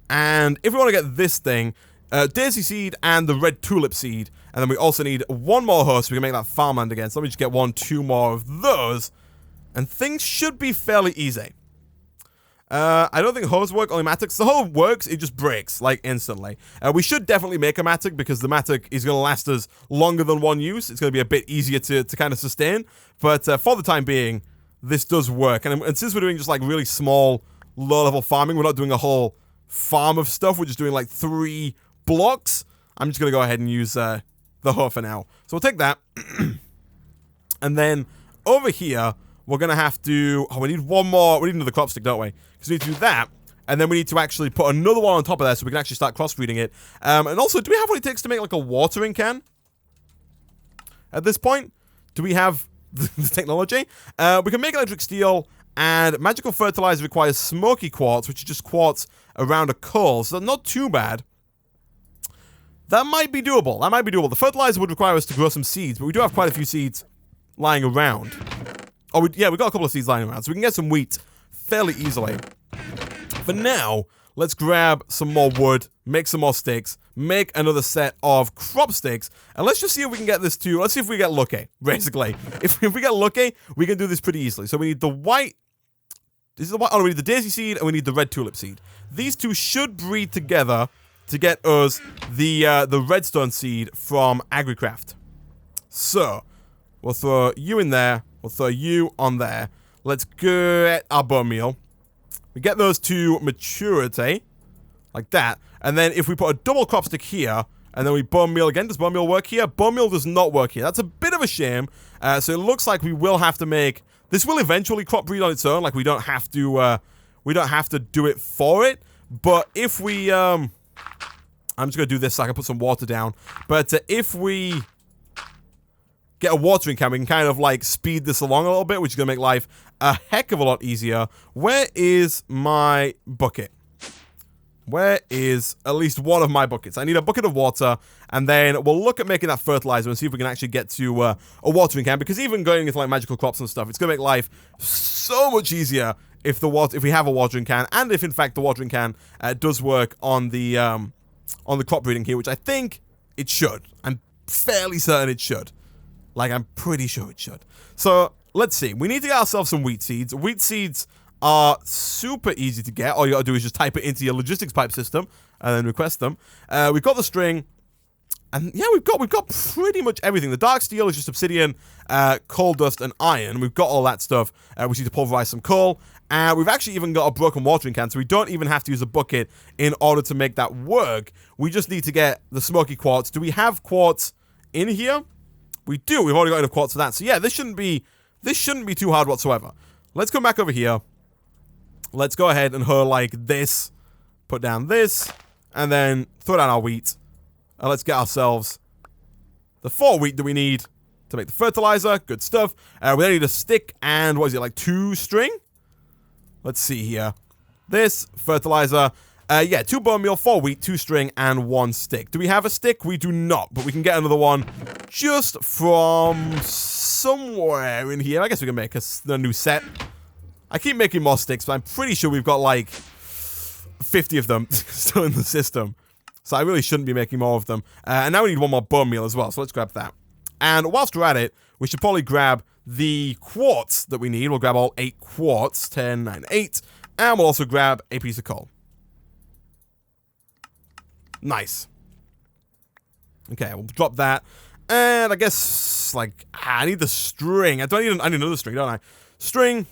And if we want to get this thing, daisy seed and the red tulip seed. And then we also need 1 more hoe so we can make that farmland again. So let me just get 1, 2 more of those. And things should be fairly easy. I don't think hoes work, only matics. The hoe works, it just breaks, like, instantly. We should definitely make a matic, because the matic is going to last us longer than 1 use. It's going to be a bit easier to kind of sustain. But for the time being, this does work. And since we're doing just, like, really small, low-level farming, we're not doing a whole farm of stuff. We're just doing, like, 3 blocks. I'm just going to go ahead and use the hoe for now. So we'll take that. And then, over here... We're going to have to... Oh, we need 1 more... We need another crop stick, don't we? Because we need to do that. And then we need to actually put another one on top of that so we can actually start crossbreeding it. And also, do we have what it takes to make, like, a watering can? at this point. Do we have the technology? We can make electric steel, and magical fertilizer requires smoky quartz, which is just quartz around a coal, so not too bad. That might be doable. That might be doable. The fertilizer would require us to grow some seeds, but we do have quite a few seeds lying around. Oh, yeah, we got a couple of seeds lying around, so we can get some wheat fairly easily. For now, let's grab some more wood, make some more sticks, make another set of crop sticks, and let's just see if we can get this to... Let's see if we get lucky, basically. If we get lucky, we can do this pretty easily. So we need the white... This is the white... Oh, we need the daisy seed, and we need the red tulip seed. These two should breed together to get us the redstone seed from Agricraft. So, we'll throw you in there. We'll throw you on there. Let's get our bone meal. We get those to maturity, like that. And then if we put a double crop stick here, and then we bone meal again, does bone meal work here? Bone meal does not work here. That's a bit of a shame. So it looks like we will have to make... This will eventually crop breed on its own. Like, we don't have to do it for it. But if we... I'm just going to do this so I can put some water down. But if we get a watering can, we can kind of, like, speed this along a little bit, which is going to make life a heck of a lot easier. Where is my bucket? Where is at least one of my buckets? I need a bucket of water, and then we'll look at making that fertilizer and see if we can actually get to a watering can, because even going into, like, magical crops and stuff, it's going to make life so much easier if we have a watering can, and if, in fact, the watering can does work on the crop breeding here, which I think it should. I'm fairly certain it should. Like, I'm pretty sure it should. So, let's see. We need to get ourselves some wheat seeds. Wheat seeds are super easy to get. All you gotta do is just type it into your logistics pipe system and then request them. We've got the string. And yeah, we've got pretty much everything. The dark steel is just obsidian, coal dust, and iron. We've got all that stuff. We need to pulverize some coal. We've actually even got a broken watering can, so we don't even have to use a bucket in order to make that work. We just need to get the smoky quartz. Do we have quartz in here? We do. We've already got enough quartz for that. So yeah, this shouldn't be too hard whatsoever. Let's come back over here. Let's go ahead and hoe like this. Put down this, and then throw down our wheat. And let's get ourselves the 4 wheat that we need to make the fertilizer. Good stuff. We then need a stick and, what is it, like 2 string? Let's see here. This, fertilizer. Yeah, 2 bone meal, 4 wheat, 2 string, and 1 stick. Do we have a stick? We do not, but we can get another one just from somewhere in here. I guess we can make a new set. I keep making more sticks, but I'm pretty sure we've got like 50 of them still in the system. So I really shouldn't be making more of them. And now we need 1 more bone meal as well, so let's grab that. And whilst we're at it, we should probably grab the quartz that we need. We'll grab all 8 quartz, 10, 9, 8. And we'll also grab a piece of coal. Nice. Okay, we'll drop that. And I guess, like, I need the string. I need another string, don't I? String.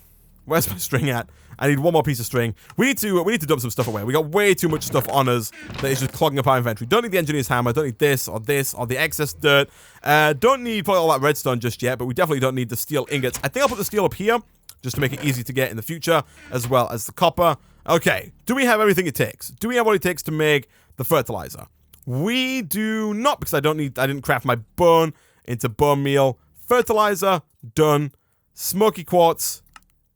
Where's my string at? I need 1 more piece of string. We need to dump some stuff away. We got way too much stuff on us that is just clogging up our inventory. Don't need the engineer's hammer. Don't need this or the excess dirt. Don't need probably all that redstone just yet, but we definitely don't need the steel ingots. I think I'll put the steel up here just to make it easy to get in the future, as well as the copper. Okay, do we have everything it takes? Do we have what it takes to make the fertilizer? We do not, because I didn't craft my bone into bone meal. Fertilizer, done. Smoky quartz,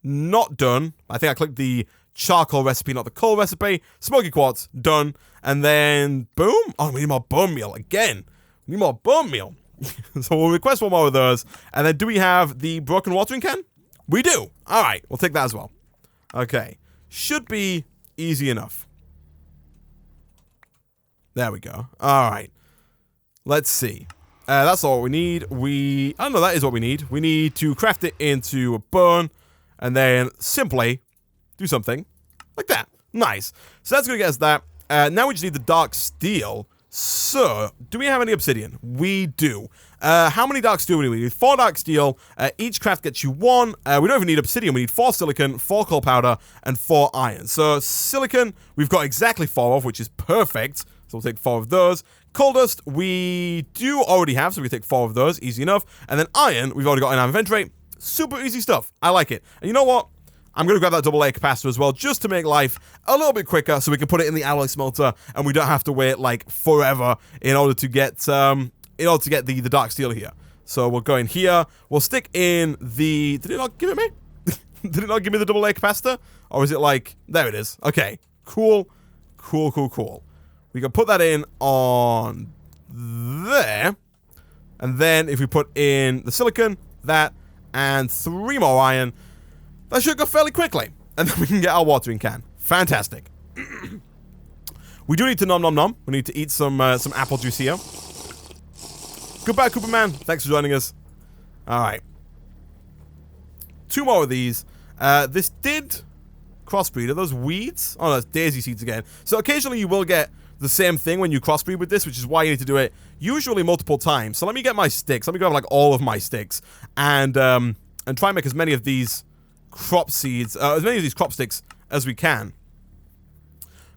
not done. I think I clicked the charcoal recipe, not the coal recipe. Smoky quartz, done. And then, boom. Oh, we need more bone meal again. We need more bone meal. So we'll request 1 more of those. And then do we have the broken watering can? We do. All right, we'll take that as well. Okay. Should be easy enough. There we go. All right. Let's see. That's all we need. Oh, no, that is what we need. We need to craft it into a bone. And then simply do something like that. Nice. So that's going to get us that. Now we just need the dark steel. So, do we have any obsidian? We do. How many dark steel do we need? We need 4 dark steel. Each craft gets you 1. We don't even need obsidian. We need 4 silicon, 4 coal powder, and 4 iron. So, silicon, we've got exactly 4 of, which is perfect. So, we'll take 4 of those. Coal dust, we do already have, so we take 4 of those. Easy enough. And then iron, we've already got in our inventory. Super easy stuff. I like it. And you know what? I'm going to grab that AA capacitor as well, just to make life a little bit quicker, so we can put it in the alloy smelter, and we don't have to wait, like, forever in order to get the dark steel here. So we'll go in here. We'll stick in the... Did it not give it me? Did it not give me the double A capacitor? Or is it like... There it is. Okay. Cool. Cool, cool, cool. We can put that in on there. And then if we put in the silicon, that, and 3 more iron, that should go fairly quickly. And then we can get our watering can. Fantastic. We do need to nom nom nom. We need to eat some apple juice here. Goodbye, Cooper Man. Thanks for joining us. Alright. 2 more of these. This did crossbreed. Are those weeds? Oh, no, that's daisy seeds again. So occasionally you will get the same thing when you crossbreed with this, which is why you need to do it usually multiple times. So let me get my sticks. Let me grab like all of my sticks and try and make as many of these crop seeds, as many of these crop sticks as we can.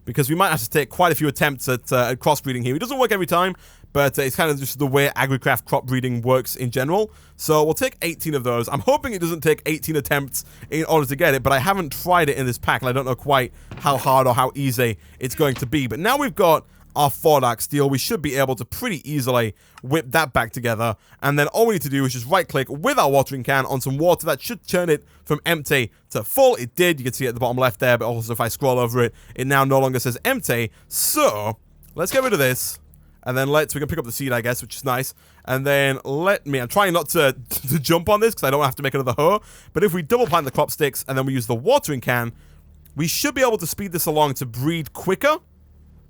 Because we might have to take quite a few attempts at crossbreeding here. It doesn't work every time, but it's kind of just the way Agricraft crop breeding works in general. So we'll take 18 of those. I'm hoping it doesn't take 18 attempts in order to get it, but I haven't tried it in this pack, and I don't know quite how hard or how easy it's going to be. But now we've got our 4-dark steel, we should be able to pretty easily whip that back together. And then all we need to do is just right-click with our watering can on some water. That should turn it from empty to full. It did. You can see it at the bottom left there, but also if I scroll over it, it now no longer says empty. So let's get rid of this. And then we can pick up the seed, I guess, which is nice. And then I'm trying not to jump on this because I don't have to make another hoe. But if we double plant the crop sticks and then we use the watering can, we should be able to speed this along to breed quicker.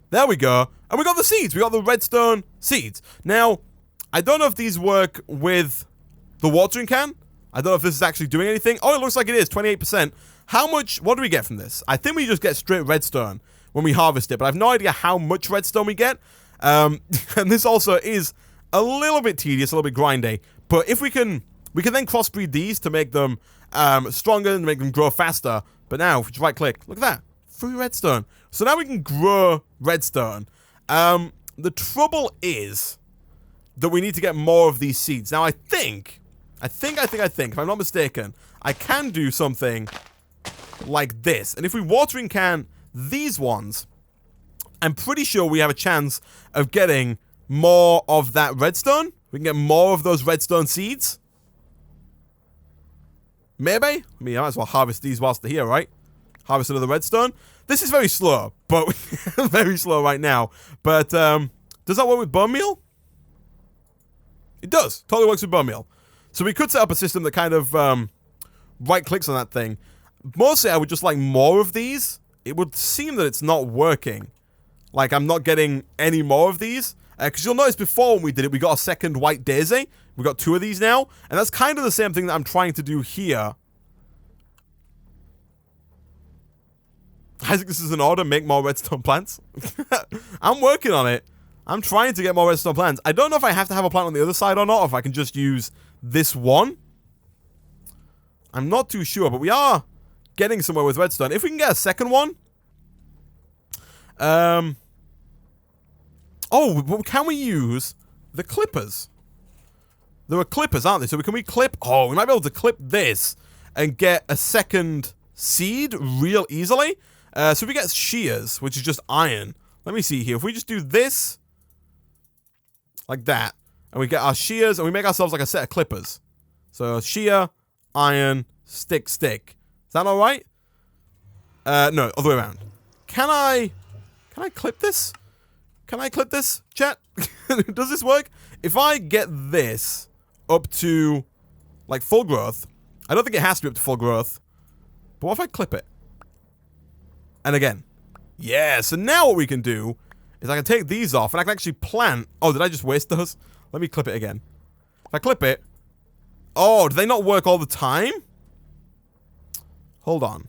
There we go. And we got the seeds. We got the redstone seeds. Now, I don't know if these work with the watering can. I don't know if this is actually doing anything. Oh, it looks like it is. 28%. What do we get from this? I think we just get straight redstone when we harvest it. But I have no idea how much redstone we get. And this also is a little bit tedious, a little bit grindy. But if we can then crossbreed these to make them stronger and make them grow faster. But now, if we just right click, look at that. Free redstone. So now we can grow redstone. The trouble is that we need to get more of these seeds. Now I think, if I'm not mistaken, I can do something like this. And if we watering can these ones, I'm pretty sure we have a chance of getting more of that redstone. We can get more of those redstone seeds. Maybe? I mean, I might as well harvest these whilst they're here, right? Harvest another redstone. This is very slow, but very slow right now. But does that work with bone meal? It does. Totally works with bone meal. So we could set up a system that kind of right-clicks on that thing. Mostly, I would just like more of these. It would seem that it's not working. Like, I'm not getting any more of these. Because you'll notice before when we did it, we got a second white daisy. We got 2 of these now. And that's kind of the same thing that I'm trying to do here. I think this is an order, make more redstone plants. I'm working on it. I'm trying to get more redstone plants. I don't know if I have to have a plant on the other side or not, or if I can just use this one. I'm not too sure, but we are getting somewhere with redstone. If we can get a second one. Oh, can we use the clippers? There are clippers, aren't there? So can we clip? Oh, we might be able to clip this and get a second seed real easily. So if we get shears, which is just iron. Let me see here. If we just do this, like that, and we get our shears, and we make ourselves like a set of clippers. So shear, iron, stick. Is that all right? No, other way around. Can I clip this? Can I clip this, chat? Does this work? If I get this up to, like, full growth, I don't think it has to be up to full growth, but what if I clip it? And again. Yeah, so now what we can do is I can take these off and I can actually plant. Oh, did I just waste those? Let me clip it again. If I clip it. Oh, do they not work all the time? Hold on.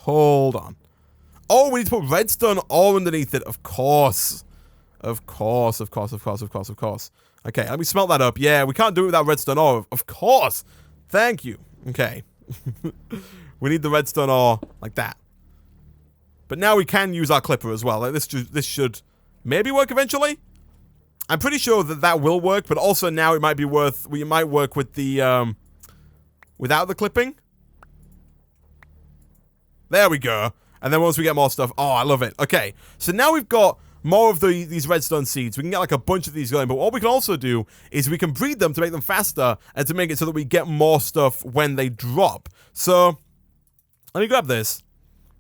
Oh, we need to put redstone all underneath it. Of course. Okay, let me smelt that up. Yeah, we can't do it without redstone ore. Of course. Thank you. Okay. We need the redstone ore like that. But now we can use our clipper as well. Like this should maybe work eventually. I'm pretty sure that will work, but also now it might be worth. We might work with the without the clipping. There we go. And then once we get more stuff, oh, I love it. Okay, so now we've got more of these redstone seeds. We can get like a bunch of these going, but what we can also do is we can breed them to make them faster and to make it so that we get more stuff when they drop. So let me grab this.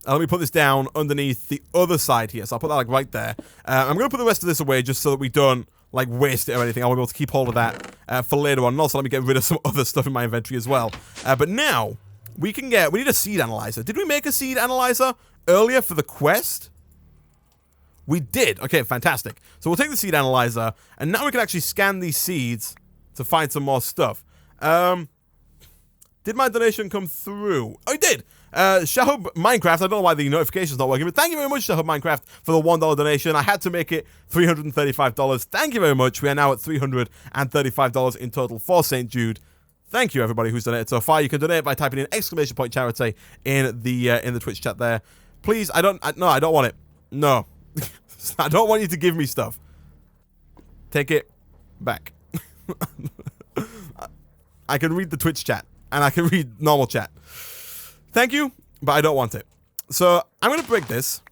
Let me put this down underneath the other side here. So I'll put that like right there. I'm going to put the rest of this away just so that we don't like waste it or anything. I will be able to keep hold of that for later on. And also let me get rid of some other stuff in my inventory as well. But now we need a seed analyzer. Did we make a seed analyzer earlier for the quest? We did. Okay, fantastic. So we'll take the seed analyzer and now we can actually scan these seeds to find some more stuff. Did my donation come through? Oh, it did. Shahub Minecraft, I don't know why the notification's not working, but thank you very much, Shahub Minecraft, for the $1 donation. I had to make it $335. Thank you very much. We are now at $335 in total for St. Jude. Thank you, everybody who's donated so far. You can donate by typing in !charity in the Twitch chat there. Please, I don't want it. No. I don't want you to give me stuff. Take it back. I can read the Twitch chat, and I can read normal chat. Thank you, but I don't want it. So I'm going to break this.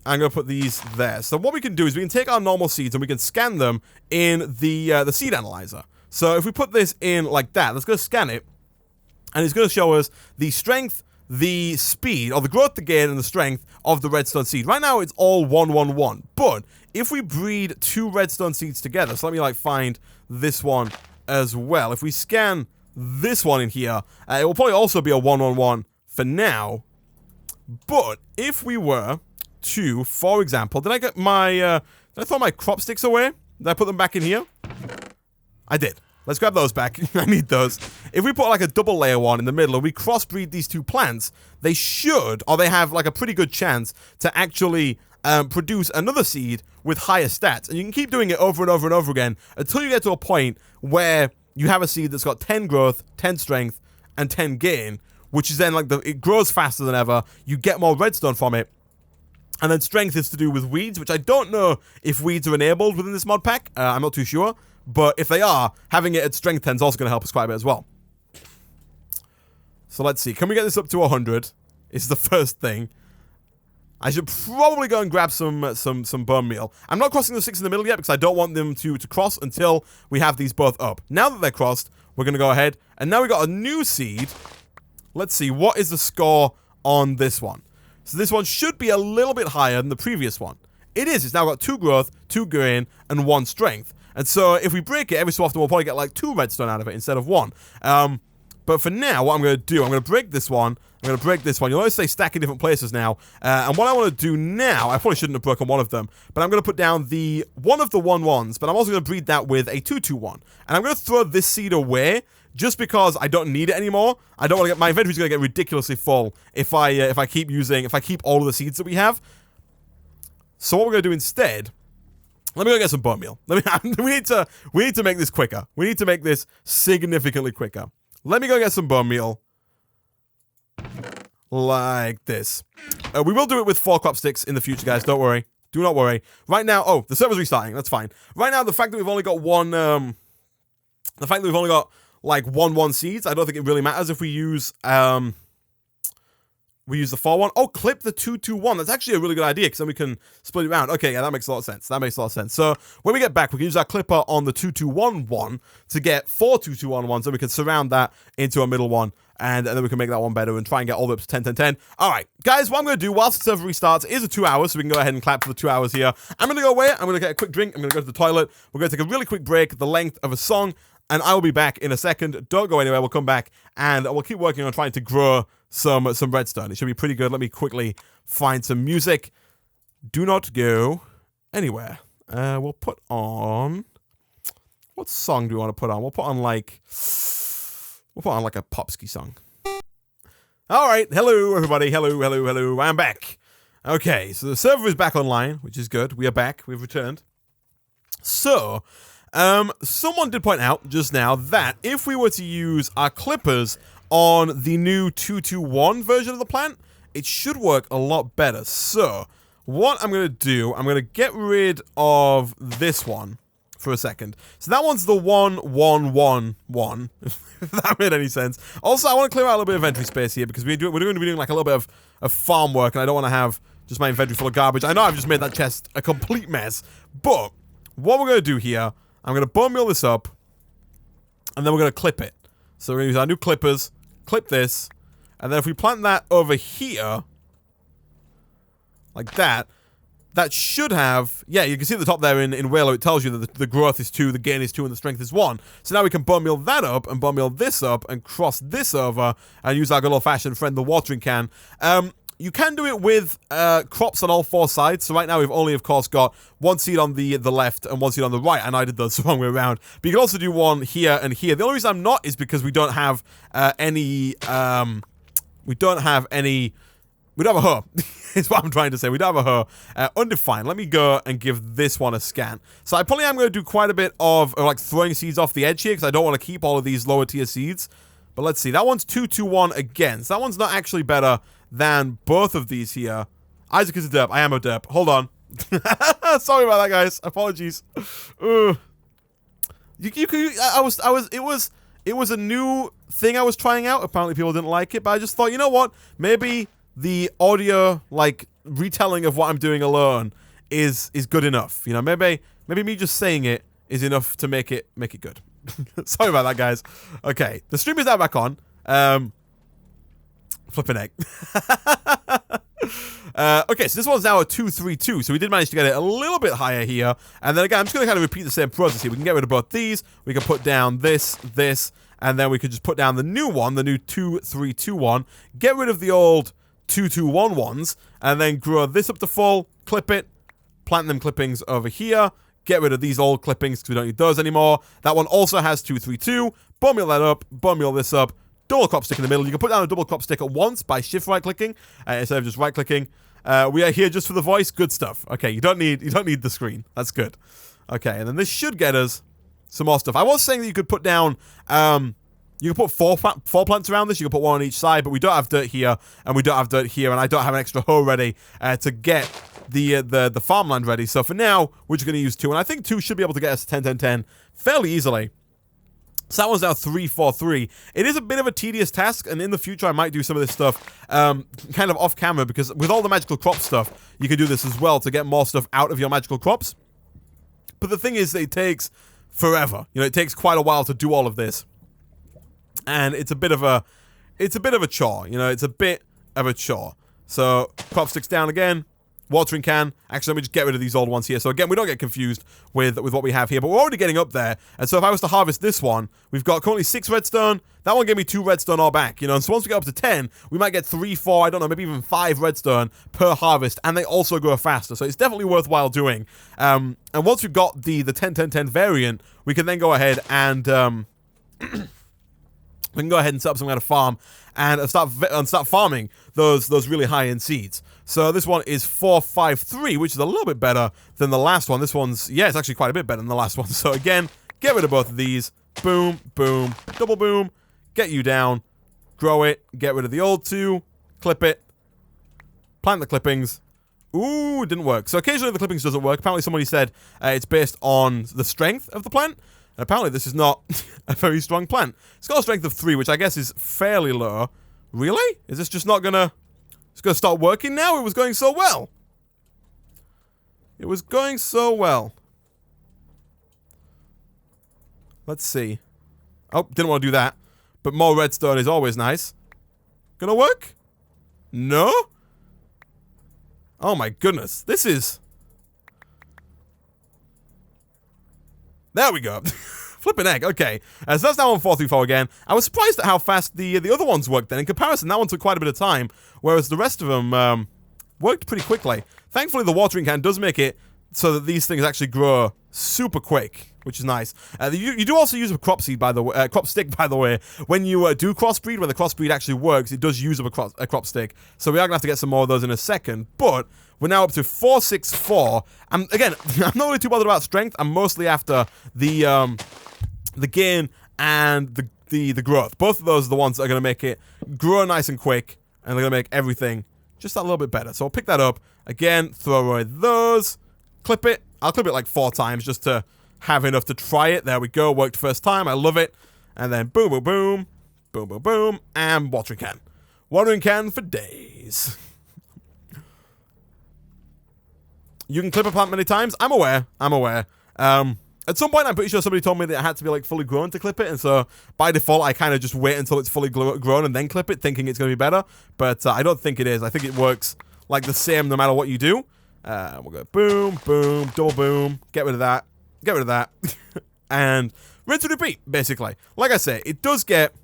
I'm going to put these there. So what we can do is we can take our normal seeds and we can scan them in the seed analyzer. So if we put this in like that, let's go scan it. And it's going to show us the strength, the speed, or the growth, the gain, and the strength of the redstone seed. Right now, it's all 111. But if we breed 2 redstone seeds together, so let me like find this one as well. If we scan this one in here, it will probably also be a 111 for now. But if we were to, for example, did I get my, did I throw my crop sticks away? Did I put them back in here? I did. Let's grab those back. I need those. If we put like a double layer one in the middle and we crossbreed these 2 plants, they should, or they have like a pretty good chance to actually produce another seed with higher stats. And you can keep doing it over and over and over again until you get to a point where you have a seed that's got 10 growth, 10 strength, and 10 gain, which is then like it grows faster than ever. You get more redstone from it. And then strength is to do with weeds, which I don't know if weeds are enabled within this mod pack. I'm not too sure. But if they are, having it at strength 10 is also going to help us quite a bit as well. So let's see. Can we get this up to 100? Is the first thing. I should probably go and grab some bone meal. I'm not crossing the 6 in the middle yet because I don't want them to cross until we have these both up. Now that they're crossed, we're going to go ahead. And now we got a new seed. Let's see. What is the score on this one? So this one should be a little bit higher than the previous one. It is. It's now got 2 growth, 2 gain, and 1 strength. And so if we break it, every so often we'll probably get like 2 redstone out of it instead of 1. But for now, what I'm going to do, I'm going to break this one. I'm going to break this one. You'll notice they stack in different places now. And what I want to do now, I probably shouldn't have broken one of them, but I'm going to put down one of the 1-1s, but I'm also going to breed that with a 2-2-1. And I'm going to throw this seed away just because I don't need it anymore. I don't want to get, my inventory's going to get ridiculously full if I keep all of the seeds that we have. So what we're going to do instead, let me go get some bone meal. We need to make this quicker. We need to make this significantly quicker. Let me go get some bone meal. Like this. We will do it with 4 crop sticks in the future, guys. Don't worry. Do not worry. Right now, oh, the server's restarting. That's fine. Right now, the fact that we've only got like 1-1 seeds, I don't think it really matters if we use the 4-1. Oh, clip the 2-2-1. That's actually a really good idea because then we can split it around. Okay, yeah, that makes a lot of sense. That makes a lot of sense. So when we get back, we can use our clipper on the 2-2-1-1 to get 4 2-2-1-1s, and we can surround that into a middle one, and then we can make that one better and try and get all the way up to 10-10-10. All right, guys, what I'm going to do whilst the server restarts is a 2 hours, so we can go ahead and clap for the 2 hours here. I'm going to go away. I'm going to get a quick drink. I'm going to go to the toilet. We're going to take a really quick break, the length of a song, and I will be back in a second. Don't go anywhere. We'll come back, and we'll keep working on trying to grow some redstone. It should be pretty good. Let me quickly find some music. Do not go anywhere. We'll put on... What song do we want to put on? We'll put on like a Popsky song. All right. Hello, everybody. Hello. I'm back. Okay, so the server is back online, which is good. We are back. We've returned. So... someone did point out just now that if we were to use our clippers on the new 2-2-1 version of the plant, it should work a lot better. So, what I'm going to do, I'm going to get rid of this one for a second. So that one's the 1-1-1-1, if that made any sense. Also, I want to clear out a little bit of inventory space here because we're going to be doing like a little bit of farm work, and I don't want to have just my inventory full of garbage. I know I've just made that chest a complete mess, but what we're going to do here, I'm going to bone meal this up, and then we're going to clip it. So we're going to use our new clippers, clip this, and then if we plant that over here, like that, that should have, yeah, you can see at the top there in Whaler, it tells you that the growth is 2, the gain is 2, and the strength is 1. So now we can bone meal that up, and bone meal this up, and cross this over, and use our good old-fashioned friend, the watering can. You can do it with crops on all 4 sides. So right now we've only, of course, got 1 seed on the left and 1 seed on the right, and I did those the wrong way around. But you can also do 1 here and here. The only reason I'm not is because we don't have any... we don't have a hoe. Is what I'm trying to say. We don't have a hoe. Undefined. Let me go and give this one a scan. So I probably am going to do quite a bit of like throwing seeds off the edge here because I don't want to keep all of these lower tier seeds. But let's see. That one's 2-2-1 again. So that one's not actually better than both of these here. Isaac is a derp. I am a derp. Hold on. Sorry about that, guys. Apologies. It was a new thing I was trying out. Apparently people didn't like it, but I just thought, you know what? Maybe the audio, like, retelling of what I'm doing alone is good enough. You know, maybe me just saying it is enough to make it good. Sorry about that, guys. Okay, the stream is now back on. Flipping egg. Okay, so this one's now a 2-3-2, so we did manage to get it a little bit higher here. And then again, I'm just going to kind of repeat the same process here. We can get rid of both these. We can put down this, and then we could just put down the new one, the new 2-3-2 one. Get rid of the old 2-2-1 ones, and then grow this up to full, clip it, plant them clippings over here, get rid of these old clippings because we don't need those anymore. That one also has 2-3-2, bone meal that up, bone meal this up, double crop stick in the middle. You can put down a double crop stick at once by shift right clicking instead of just right clicking. We are here just for the voice. Good stuff. Okay, you don't need the screen. That's good. Okay, and then this should get us some more stuff. I was saying that you could put down you can put four plants around this. You can put 1 on each side, but we don't have dirt here, and we don't have dirt here, and I don't have an extra hoe ready to get the farmland ready. So for now, we're just going to use 2, and I think 2 should be able to get us to 10-10-10 fairly easily. So that one's now 3-4-3. It is a bit of a tedious task, and in the future I might do some of this stuff kind of off camera, because with all the magical crop stuff, you can do this as well to get more stuff out of your magical crops. But the thing is that it takes forever. You know, it takes quite a while to do all of this. And it's a bit of a chore, you know, it's a bit of a chore. So, crop sticks down again, watering can. Actually, let me just get rid of these old ones here. So again, we don't get confused with what we have here, but we're already getting up there. And so if I was to harvest this one, we've got currently 6 redstone. That one gave me 2 redstone all back, you know. And so once we get up to 10, we might get 3, 4, I don't know, maybe even 5 redstone per harvest, and they also grow faster. So it's definitely worthwhile doing. And once we've got the 10-10-10 variant, we can then go ahead and we can go ahead and set up some kind of farm and start farming those really high-end seeds. So this one is 4-5-3, which is a little bit better than the last one. This one's, yeah, it's actually quite a bit better than the last one. So again, get rid of both of these. Boom, boom, double boom. Get you down. Grow it. Get rid of the old 2. Clip it. Plant the clippings. Ooh, didn't work. So occasionally the clippings doesn't work. Apparently somebody said it's based on the strength of the plant. And apparently this is not a very strong plant. It's got a strength of 3, which I guess is fairly low. Really? Is this just not gonna... It's gonna start working now? It was going so well. It was going so well. Let's see. Oh, didn't want to do that. But more redstone is always nice. Gonna work? No? Oh my goodness. This is... There we go. Flipping egg. Okay. So that's now on 4-3-4 again. I was surprised at how fast the other ones worked then. In comparison, that one took quite a bit of time, whereas the rest of them worked pretty quickly. Thankfully, the watering can does make it so that these things actually grow super quick, which is nice. You do also use a crop seed, by the way, crop stick, by the way. When you do crossbreed, when the crossbreed actually works, it does use up a crop stick. So we are gonna have to get some more of those in a second. But we're now up to 4-6-4. Again, I'm not really too bothered about strength. I'm mostly after the gain and the growth. Both of those are the ones that are gonna make it grow nice and quick, and they're gonna make everything just that little bit better. So I'll pick that up again. Throw away those. Clip it. I'll clip it like 4 times just to have enough to try it. There we go. Worked first time. I love it. And then boom, boom, boom. Boom, boom, boom. And watering can. Watering can for days. You can clip a plant many times. I'm aware. At some point, I'm pretty sure somebody told me that it had to be like fully grown to clip it, and so by default, I kind of just wait until it's fully grown and then clip it, thinking it's going to be better. But I don't think it is. I think it works like the same no matter what you do. We'll go boom, boom, double boom. Get rid of that. Get rid of that. And rinse and repeat, basically. Like I say, it does get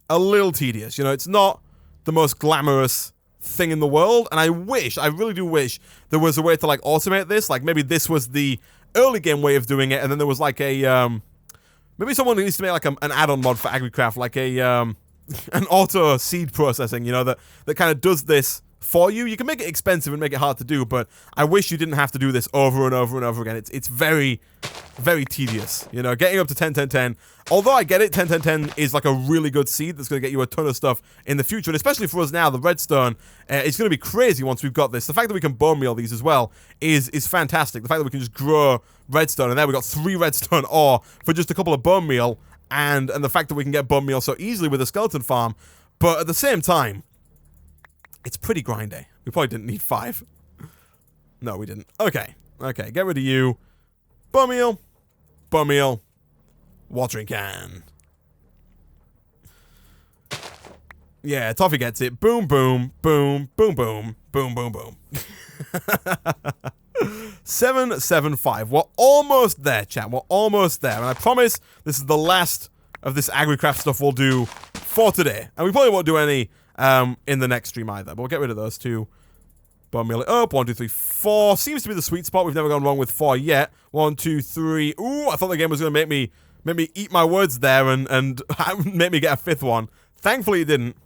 a little tedious. You know, it's not the most glamorous thing in the world, and I really do wish there was a way to like automate this. Like maybe this was the early game way of doing it, and then there was like a maybe someone needs to make like an add-on mod for Agricraft, like a an auto seed processing, you know, that kind of does this for you. You can make it expensive and make it hard to do, but I wish you didn't have to do this over and over and over again. It's very, very tedious, you know, getting up to 10, 10, 10. Although I get it, 10, 10, 10 is like a really good seed that's going to get you a ton of stuff in the future, and especially for us now, the redstone is going to be crazy once we've got this. The fact that we can bone meal these as well is fantastic. The fact that we can just grow redstone, and there we got 3 redstone ore for just a couple of bone meal, and the fact that we can get bone meal so easily with a skeleton farm, but at the same time, it's pretty grindy. We probably didn't need 5. No, we didn't. Okay, get rid of you. Bone meal, watering can. Yeah, Toffee gets it. Boom, boom, boom, boom, boom, boom, boom, boom. 775. We're almost there, chat. We're almost there. And I promise this is the last of this Agricraft stuff we'll do for today. And we probably won't do any in the next stream either. But we'll get rid of those 2. Bone meal it up. 1, 2, 3, 4. Seems to be the sweet spot. We've never gone wrong with 4 yet. 1, 2, 3. Ooh, I thought the game was going to make me eat my words there and make me get a 5th one. Thankfully, it didn't.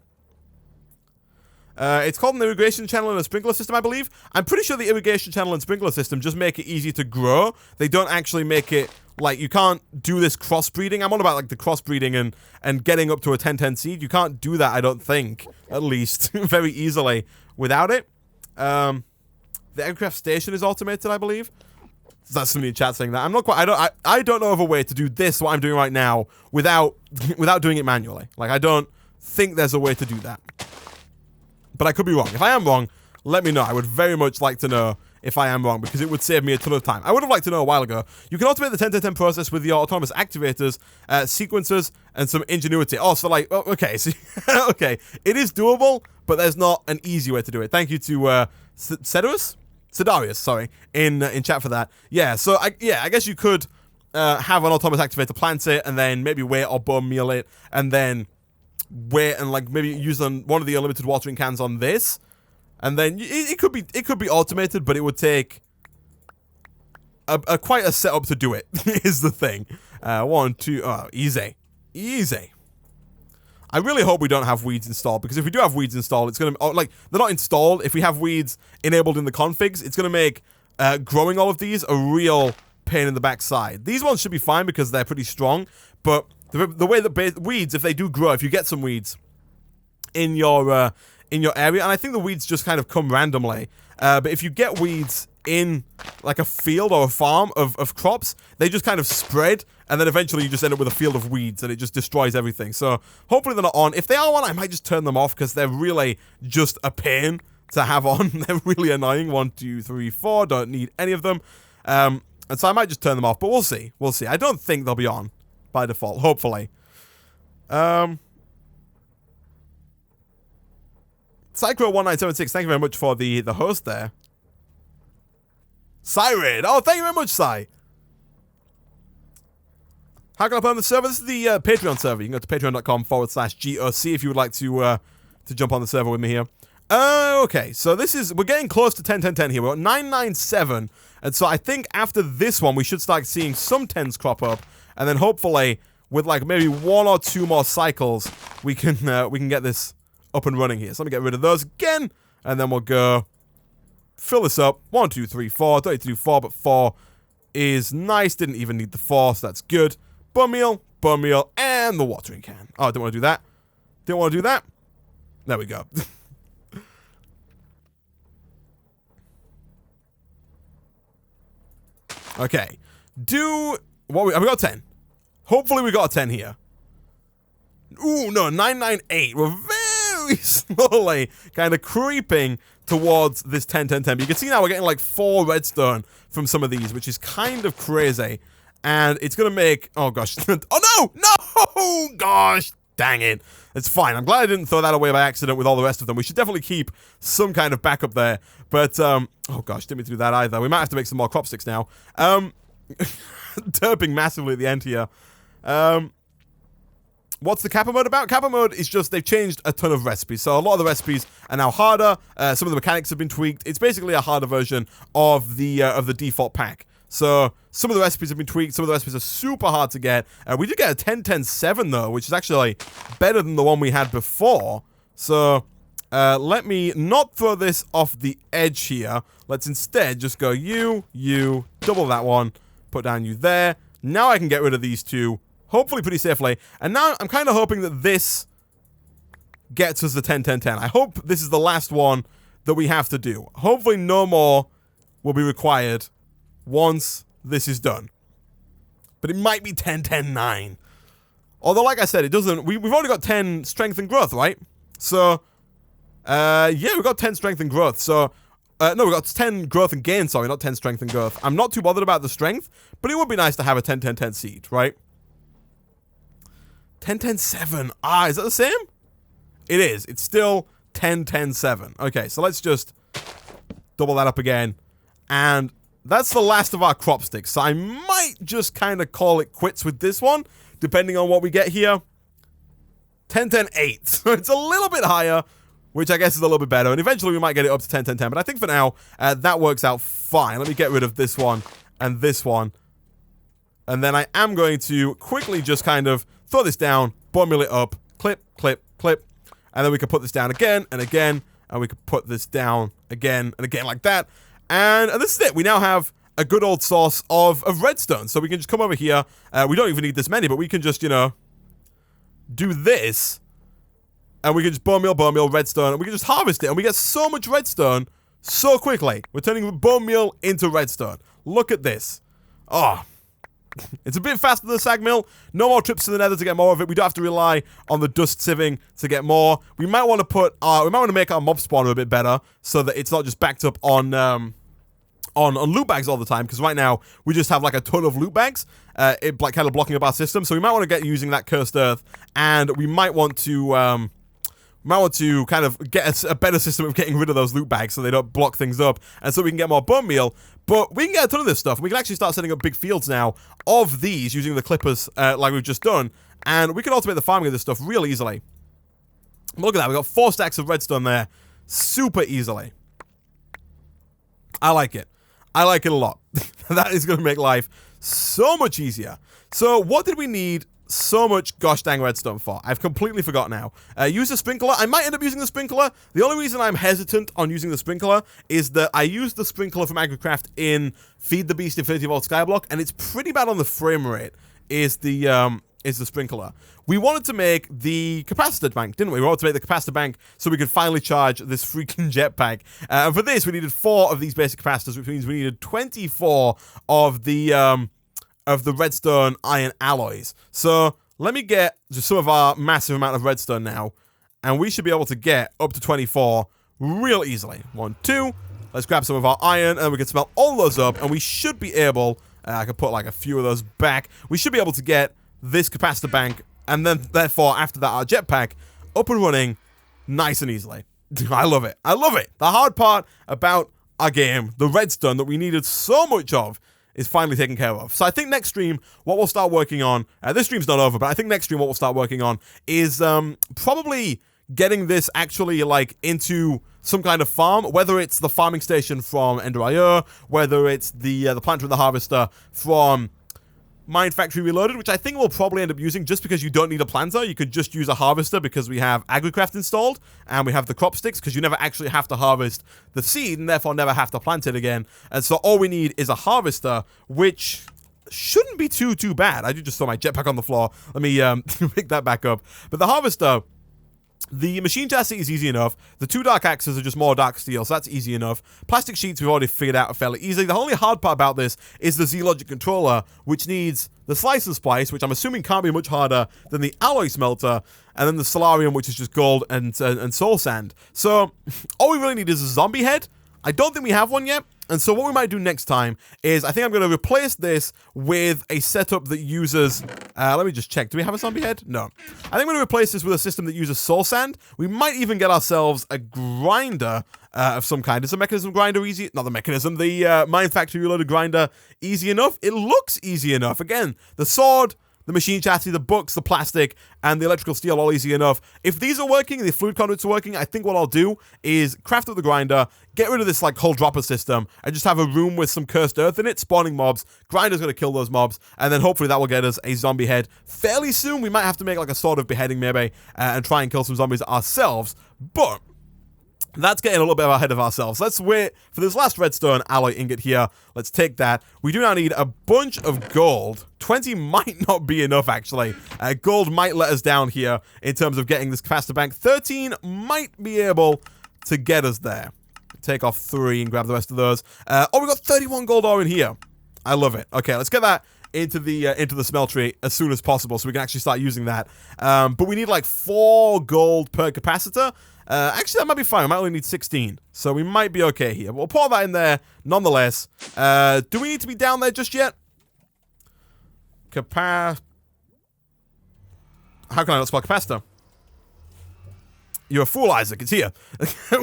It's called an irrigation channel and a sprinkler system, I believe. I'm pretty sure the irrigation channel and sprinkler system just make it easy to grow. They don't actually make it, like, you can't do this crossbreeding. I'm on about, like, the crossbreeding and getting up to a 10-10 seed. You can't do that, I don't think, at least, very easily without it. The Agricraft station is automated, I believe. That's somebody in chat saying that. I'm not quite, I don't know of a way to do this, what I'm doing right now, without doing it manually. Like, I don't think there's a way to do that. But I could be wrong. If I am wrong, let me know. I would very much like to know if I am wrong, because it would save me a ton of time. I would have liked to know a while ago. You can automate the 10-10-10 process with your autonomous activators, sequencers, and some ingenuity. Oh, so like, oh, okay. So, okay. It is doable, but there's not an easy way to do it. Thank you to Sedarius, sorry, in chat for that. Yeah, so I guess you could have an autonomous activator plant it, and then maybe wait or bone meal it, and then wait and like maybe use one of the unlimited watering cans on this, and then it could be automated, but it would take quite a setup to do it. Is the thing. 1, 2, easy. I really hope we don't have weeds installed, because if we do have weeds installed, it's gonna like, they're not installed. If we have weeds enabled in the configs, it's gonna make growing all of these a real pain in the backside. These ones should be fine because they're pretty strong, but the way that weeds, if they do grow, if you get some weeds in your area, and I think the weeds just kind of come randomly, but if you get weeds in like a field or a farm of crops, they just kind of spread, and then eventually you just end up with a field of weeds, and it just destroys everything. So hopefully they're not on. If they are on, I might just turn them off, because they're really just a pain to have on. They're really annoying. 1, 2, 3, 4. Don't need any of them. And so I might just turn them off, but we'll see. I don't think they'll be on by default, hopefully. Psycho1976, thank you very much for the host there. Cyrid, oh, thank you very much, Cy. How can I play on the server? This is the Patreon server. You can go to patreon.com/GOC if you would like to jump on the server with me here. Okay, so we're getting close to 10-10-10 here. We're at 997, and so I think after this one, we should start seeing some 10s crop up, and then hopefully, with like maybe 1 or 2 more cycles, we can get this up and running here. So let me get rid of those again, and then we'll go fill this up. 1, 2, 3, 4. Don't need to do 4, but 4 is nice. Didn't even need the 4, so that's good. Bone meal, and the watering can. Oh, I don't want to do that. Didn't want to do that. There we go. Okay. We got 10. Hopefully we got a 10 here. Ooh, no, 998. We're very slowly kind of creeping towards this 10, 10, 10. But you can see now we're getting like 4 redstone from some of these, which is kind of crazy. And it's going to make... Oh, gosh. Oh, no! No! Gosh, dang it. It's fine. I'm glad I didn't throw that away by accident with all the rest of them. We should definitely keep some kind of backup there. But, oh, gosh, didn't mean to do that either. We might have to make some more crop sticks now. Derping massively at the end here. What's the Kappa mode about? Kappa mode is just they've changed a ton of recipes. So a lot of the recipes are now harder. Some of the mechanics have been tweaked. It's basically a harder version of the default pack. So some of the recipes have been tweaked. Some of the recipes are super hard to get. We did get a 10-10-7 though, which is actually better than the one we had before. So let me not throw this off the edge here. Let's instead just go you, double that one, put down you there. Now I can get rid of these 2. Hopefully pretty safely. And now I'm kind of hoping that this gets us the 10-10-10. I hope this is the last one that we have to do. Hopefully no more will be required once this is done. But it might be 10-10-9. Although, like I said, it doesn't... We've already got 10 strength and growth, right? So, yeah, we've got 10 strength and growth. So, no, we've got 10 growth and gain, sorry, not 10 strength and growth. I'm not too bothered about the strength, but it would be nice to have a 10-10-10 seed, right? 10-10-7. Ah, is that the same? It is. It's still 10-10-7. Okay, so let's just double that up again. And that's the last of our crop sticks. So I might just kind of call it quits with this one, depending on what we get here. 10-10-8. So it's a little bit higher, which I guess is a little bit better. And eventually we might get it up to 10-10-10. But I think for now, that works out fine. Let me get rid of this one and this one. And then I am going to quickly just kind of throw this down, bone mill it up, clip, clip, clip. And then we can put this down again and again. And we can put this down again and again like that. And this is it. We now have a good old source of redstone. So we can just come over here. We don't even need this many, but we can just, you know, do this. And we can just bone meal, redstone. And we can just harvest it. And we get so much redstone so quickly. We're turning bone meal into redstone. Look at this. Oh, it's a bit faster than the sag mill. No more trips to the nether to get more of it. We don't have to rely on the dust sieving to get more. We might want to put we might want to make our mob spawner a bit better so that it's not just backed up on loot bags all the time, because right now we just have like a ton of loot bags like kind of blocking up our system. So we might want to get using that cursed earth, and we might want to kind of get a better system of getting rid of those loot bags so they don't block things up, and so we can get more bone meal. But we can get a ton of this stuff. We can actually start setting up big fields now of these using the clippers like we've just done, and we can automate the farming of this stuff real easily. Look at that. We've got 4 stacks of redstone there super easily. I like it. I like it a lot. That is going to make life so much easier. So what did we need so much gosh dang redstone for? I've completely forgot now. Use the sprinkler. I might end up using the sprinkler. The only reason I'm hesitant on using the sprinkler is that I used the sprinkler from Agricraft in Feed the Beast Infinity Vault Skyblock, and it's pretty bad on the frame rate, is the sprinkler. We wanted to make the capacitor bank, didn't we? We wanted to make the capacitor bank so we could finally charge this freaking jetpack. And for this, we needed 4 of these basic capacitors, which means we needed 24 of the redstone iron alloys. So let me get just some of our massive amount of redstone now, and we should be able to get up to 24 real easily. 1, 2. Let's grab some of our iron, and we can smelt all those up, and we should be able... I can put like a few of those back. We should be able to get this capacitor bank, and then therefore after that our jetpack up and running nice and easily. I love it. I love it. The hard part about our game, the redstone that we needed so much of, is finally taken care of. So I think next stream, what we'll start working on, this stream's not over, but I think next stream what we'll start working on is probably getting this actually like into some kind of farm, whether it's the farming station from Ender.io, whether it's the planter and the harvester from Mine Factory Reloaded, which I think we'll probably end up using just because you don't need a planter. You could just use a harvester because we have Agricraft installed and we have the crop sticks, because you never actually have to harvest the seed and therefore never have to plant it again. And so all we need is a harvester, which shouldn't be too bad. I just saw my jetpack on the floor. Let me pick that back up. But the harvester... The machine chassis is easy enough. The 2 dark axes are just more dark steel, so that's easy enough. Plastic sheets we've already figured out fairly easily. The only hard part about this is the Z-Logic controller, which needs the the slice and splice, which I'm assuming can't be much harder than the alloy smelter, and then the solarium, which is just gold and soul sand. So all we really need is a zombie head. I don't think we have one yet. And so what we might do next time is I think I'm going to replace this with a setup that uses... let me just check. Do we have a zombie head? No. I think I'm going to replace this with a system that uses soul sand. We might even get ourselves a grinder of some kind. Is the mechanism grinder easy? Not the mechanism. The Mine Factory Reloaded grinder easy enough? It looks easy enough. Again, the sword... the machine chassis, the books, the plastic, and the electrical steel all easy enough. If these are working, the fluid conduits are working, I think what I'll do is craft up the grinder, get rid of this like whole dropper system, and just have a room with some cursed earth in it, spawning mobs. Grinder's going to kill those mobs, and then hopefully that will get us a zombie head fairly soon. We might have to make like a sort of beheading maybe, and try and kill some zombies ourselves, but... that's getting a little bit ahead of ourselves. Let's wait for this last redstone alloy ingot here. Let's take that. We do now need a bunch of gold. 20 might not be enough, actually. Gold might let us down here in terms of getting this capacitor bank. 13 might be able to get us there. Take off 3 and grab the rest of those. Oh, we got 31 gold ore in here. I love it. Okay, let's get that into the smeltery as soon as possible so we can actually start using that. But we need like 4 gold per capacitor. Actually, that might be fine. We might only need 16. So we might be okay here. We'll pour that in there nonetheless. Do we need to be down there just yet? How can I not spell capacitor? You're a fool, Isaac. It's here.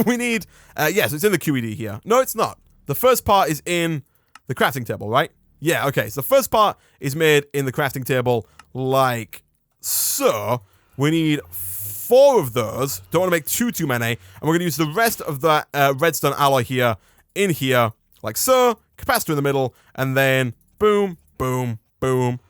We need... yes, it's in the QED here. No, it's not. The first part is in the crafting table, right? Yeah, okay. So the first part is made in the crafting table like so. We need 4 of those. Don't want to make too many. And we're going to use the rest of the redstone alloy here in here like so. Capacitor in the middle. And then boom, boom, boom,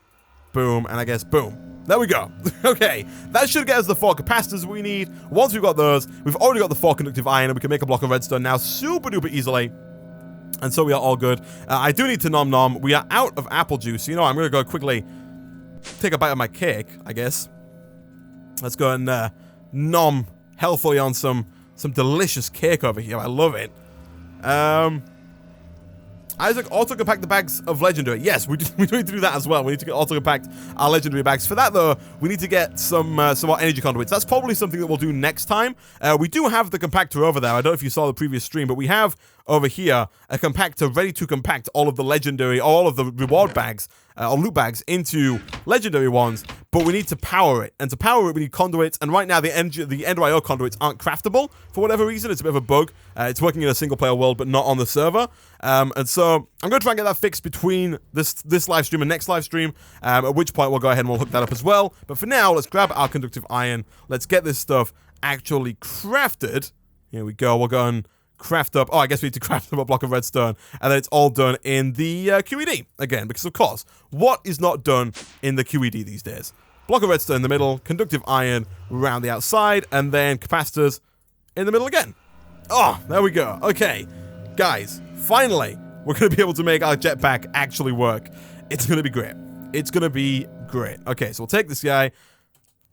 boom, and I guess boom. There we go. Okay, that should get us the 4 capacitors we need. Once we've got those, we've already got the 4 conductive iron, and we can make a block of redstone now super duper easily. And so we are all good. I do need to nom nom. We are out of apple juice. You know, I'm going to go quickly take a bite of my cake, I guess. Let's go and nom healthfully on some delicious cake over here. I love it. Isaac, auto-compact the bags of legendary. Yes, we need to do that as well. We need to auto-compact our legendary bags. For that, though, we need to get some more energy conduits. That's probably something that we'll do next time. We do have the compactor over there. I don't know if you saw the previous stream, but we have over here a compactor ready to compact all of the legendary, all of the reward bags, or loot bags into legendary ones, but we need to power it. And to power it, we need conduits, and right now the Ender IO conduits aren't craftable for whatever reason. It's a bit of a bug. It's working in a single-player world, but not on the server. And so I'm going to try and get that fixed between this live stream and next live stream, at which point we'll go ahead and we'll hook that up as well. But for now, let's grab our conductive iron. Let's get this stuff actually crafted. Here we go. We'll go and craft up... oh, I guess we need to craft up a block of redstone, and then it's all done in the QED. Again, because of course, what is not done in the QED these days? Block of redstone in the middle, conductive iron around the outside, and then capacitors in the middle again. Oh, there we go. Okay, guys, finally, we're going to be able to make our jetpack actually work. It's going to be great. It's going to be great. Okay, so we'll take this guy.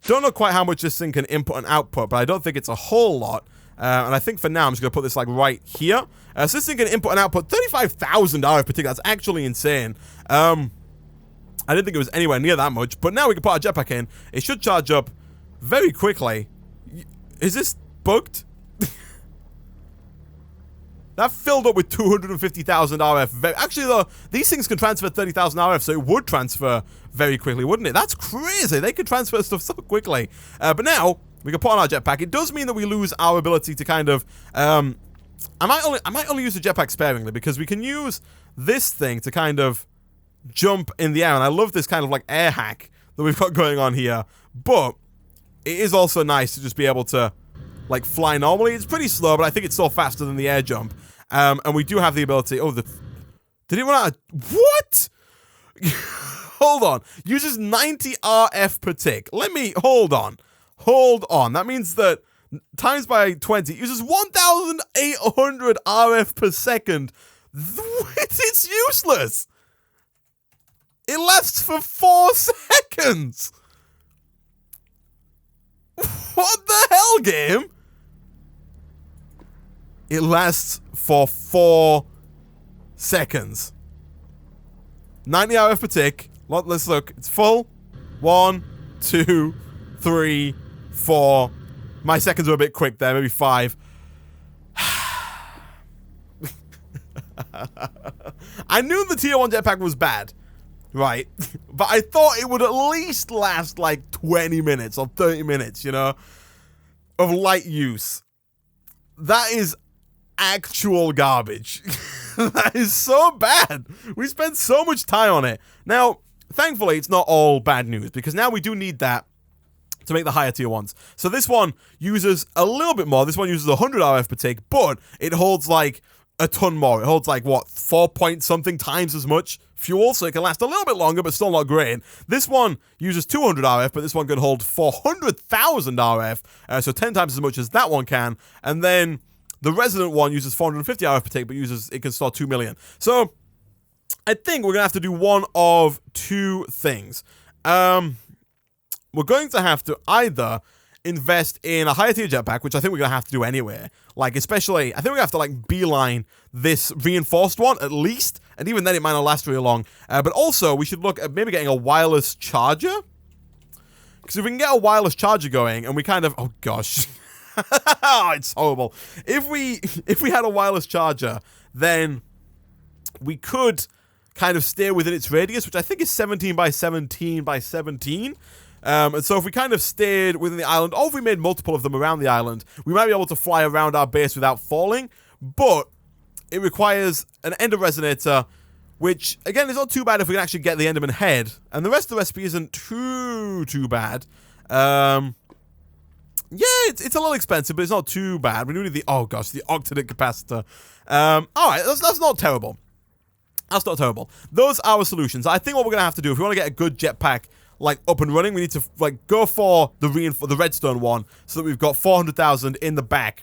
Don't know quite how much this thing can input and output, but I don't think it's a whole lot. And I think for now, I'm just going to put this like right here. So this thing can input and output 35,000 RF per tick. That's actually insane. I didn't think it was anywhere near that much, but now we can put our jetpack in. It should charge up very quickly. Is this bugged? That filled up with 250,000 RF. Actually, though, these things can transfer 30,000 RF, so it would transfer very quickly, wouldn't it? That's crazy. They could transfer stuff so quickly. But now, we can put on our jetpack. It does mean that we lose our ability to kind of... I might only use the jetpack sparingly, because we can use this thing to kind of jump in the air. And I love this kind of like air hack that we've got going on here. But it is also nice to just be able to like fly normally. It's pretty slow, but I think it's still faster than the air jump. And we do have the ability... oh, did it run out of... what? Hold on. Uses 90 RF per tick. Let me... hold on. Hold on. That means that times by 20 uses 1,800 RF per second. It's useless. It lasts for 4 seconds. What the hell, game? It lasts for 4 seconds. 90 RF per tick, Let's look. It's full. 1, 2, 3, 4. My seconds were a bit quick there. Maybe 5. I knew the tier 1 jetpack was bad. Right. But I thought it would at least last like 20 minutes or 30 minutes, you know, of light use. That is actual garbage. That is so bad. We spent so much time on it. Now, thankfully, it's not all bad news, because now we do need that to make the higher tier ones. So this one uses a little bit more. This one uses 100 RF per tick, but it holds like a ton more. It holds like, what, 4 point something times as much fuel, so it can last a little bit longer, but still not great. This one uses 200 RF, but this one can hold 400,000 RF, so 10 times as much as that one can. And then the Resident one uses 450 RF per tick, but it can store 2 million. So I think we're going to have to do one of two things. We're going to have to either invest in a higher tier jetpack, which I think we're going to have to do anyway. Like, especially, I think we're going to have to, like, beeline this reinforced one, at least. And even then, it might not last very long. But also, we should look at maybe getting a wireless charger. Because if we can get a wireless charger going, and we kind of... Oh, gosh. Oh, it's horrible. If we had a wireless charger, then we could kind of stay within its radius, which I think is 17 by 17 by 17. And so if we kind of stayed within the island, or if we made multiple of them around the island, we might be able to fly around our base without falling. But it requires an Ender Resonator, which, again, is not too bad if we can actually get the Enderman head. And the rest of the recipe isn't too bad. Yeah, it's a little expensive, but it's not too bad. We do need the, oh gosh, the Octadit Capacitor. Alright, that's not terrible. That's not terrible. Those are our solutions. I think what we're going to have to do, if we want to get a good jetpack, like, up and running, we need to, like, go for the redstone one, so that we've got 400,000 in the back.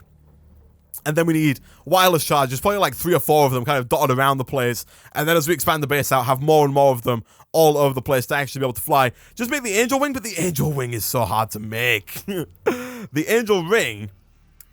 And then we need wireless chargers, probably like 3 or 4 of them kind of dotted around the place. And then as we expand the base out, have more and more of them all over the place to actually be able to fly. Just make the angel wing, but the angel wing is so hard to make. The angel ring,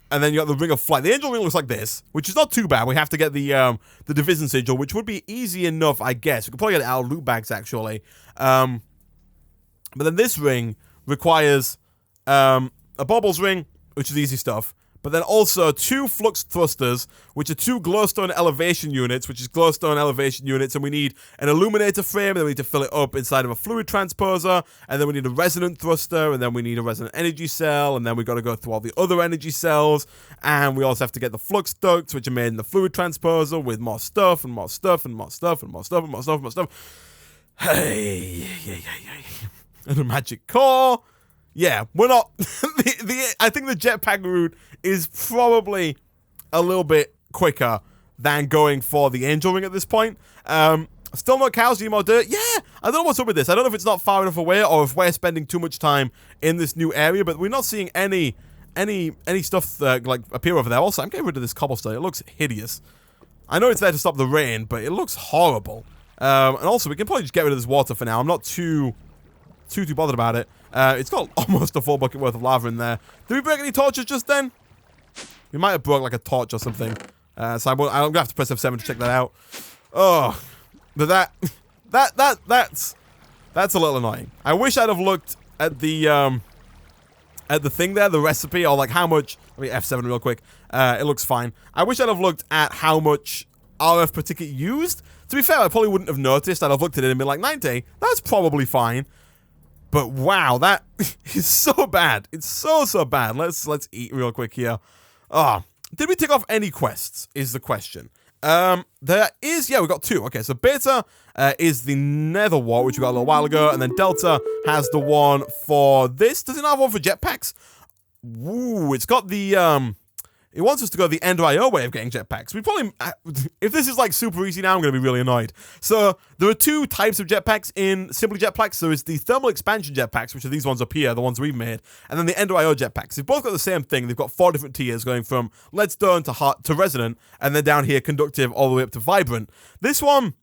and then you got the ring of flight. The angel ring looks like this, which is not too bad. We have to get the division sigil, which would be easy enough, I guess. We could probably get it out of loot bags, actually. But then this ring requires a baubles ring, which is easy stuff. But then also 2 flux thrusters, which are 2 glowstone elevation units, which is glowstone elevation units. And we need an illuminator frame, and then we need to fill it up inside of a fluid transposer. And then we need a resonant thruster, and then we need a resonant energy cell. And then we've got to go through all the other energy cells. And we also have to get the flux ducts, which are made in the fluid transposer, with more stuff, and more stuff, and more stuff, and more stuff, and more stuff, and more stuff. Hey, yeah. And a magic core. Yeah, we're not... I think the jetpack route is probably a little bit quicker than going for the angel ring at this point. Still no cows, need more dirt? Yeah, I don't know what's up with this. I don't know if it's not far enough away or if we're spending too much time in this new area, but we're not seeing any stuff like appear over there. Also, I'm getting rid of this cobblestone. It looks hideous. I know it's there to stop the rain, but it looks horrible. And also, we can probably just get rid of this water for now. I'm not too bothered about it. It's got almost a full bucket worth of lava in there. Did we break any torches just then? We might have broke like a torch or something. So I'm gonna have to press F7 to check that out. Oh, but that's a little annoying. I wish I'd have looked at the thing there, the recipe, or like how much. Let me F7 real quick. It looks fine. I wish I'd have looked at how much RF per ticket used. To be fair, I probably wouldn't have noticed. I'd have looked at it and been like, 90. That's probably fine. But wow, that is so bad. It's so bad. Let's eat real quick here. Did we tick off any quests is the question. There is, yeah, we got 2. Okay, so Beta is the Nether War, which we got a little while ago, and then Delta has the one for this. Does it not have one for jetpacks? Woo, it's got the, it wants us to go the Ender IO way of getting jetpacks. We probably, if this is like super easy now, I'm going to be really annoyed. So there are 2 types of jetpacks in Simply Jetpacks. There is the thermal expansion jetpacks, which are these ones up here, the ones we've made, and then the Ender IO jetpacks. They've both got the same thing. They've got 4 different tiers going from leadstone to resonant, and then down here conductive all the way up to vibrant. This one,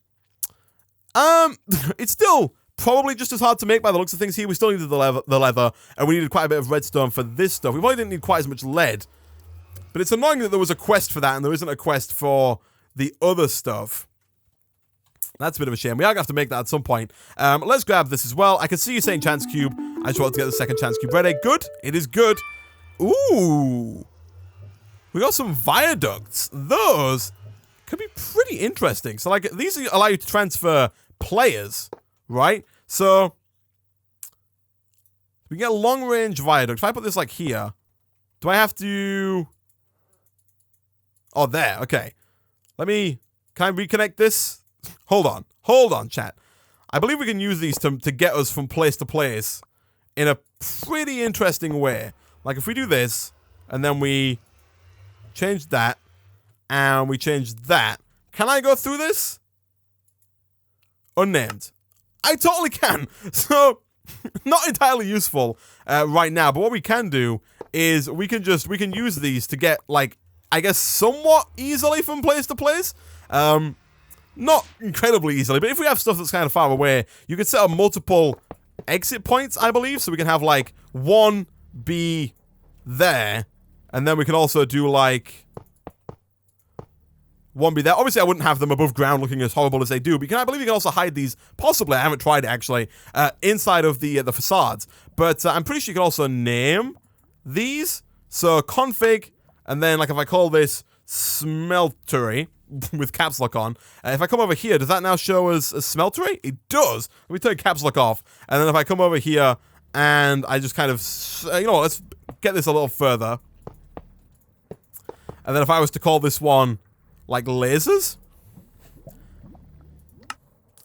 it's still probably just as hard to make by the looks of things here. We still needed the leather, and we needed quite a bit of redstone for this stuff. We probably didn't need quite as much lead. But it's annoying that there was a quest for that and there isn't a quest for the other stuff. That's a bit of a shame. We are going to have to make that at some point. Let's grab this as well. I can see you saying chance cube. I just want to get the second chance cube ready. Good. It is good. Ooh. We got some viaducts. Those could be pretty interesting. So, like, these allow you to transfer players, right? So, we get a long-range viaduct. If I put this, like, here, do I have to... Oh, there. Okay. Can I reconnect this? Hold on, chat. I believe we can use these to get us from place to place in a pretty interesting way. Like, if we do this, and then we change that, and we change that, can I go through this? Unnamed. I totally can. So, not entirely useful right now, but what we can do is we can use these to get, like, I guess somewhat easily from place to place. Not incredibly easily, but if we have stuff that's kind of far away, you can set up multiple exit points, I believe. So we can have, like, one be there, and then we can also do, like, one be there. Obviously, I wouldn't have them above ground looking as horrible as they do, but I believe you can also hide these, possibly, I haven't tried it, actually, inside of the facades. But I'm pretty sure you can also name these. So config, and then, like, if I call this smeltery, with caps lock on. If I come over here, does that now show as smeltery? It does. Let me turn caps lock off. And then if I come over here and I just kind of, you know what, let's get this a little further. And then if I was to call this one, like, lasers?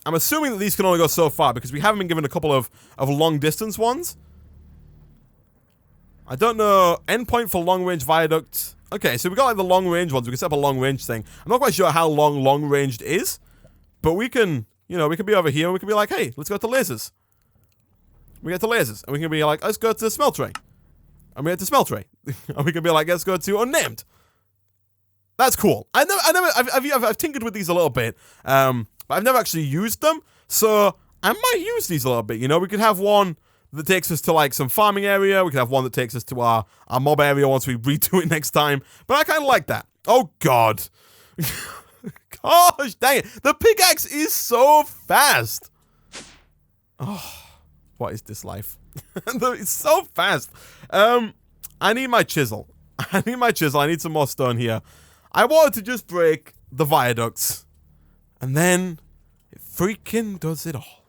I'm assuming that these can only go so far because we haven't been given a couple of long distance ones. I don't know. Endpoint for long range viaduct. Okay, so we got, like, the long-range ones. We can set up a long-range thing. I'm not quite sure how long-ranged is, but we can, you know, we can be over here and we can be like, hey, let's go to lasers. We get to lasers. And we can be like, let's go to smeltery. And we get to smeltery. And we can be like, let's go to unnamed. That's cool. I've tinkered with these a little bit, but I've never actually used them. So I might use these a little bit. You know, we could have one that takes us to, like, some farming area. We could have one that takes us to our mob area once we redo it next time. But I kind of like that. Oh, God. Gosh, dang it. The pickaxe is so fast. Oh, what is this life? It's so fast. I need my chisel. I need some more stone here. I wanted to just break the viaducts. And then it freaking does it all.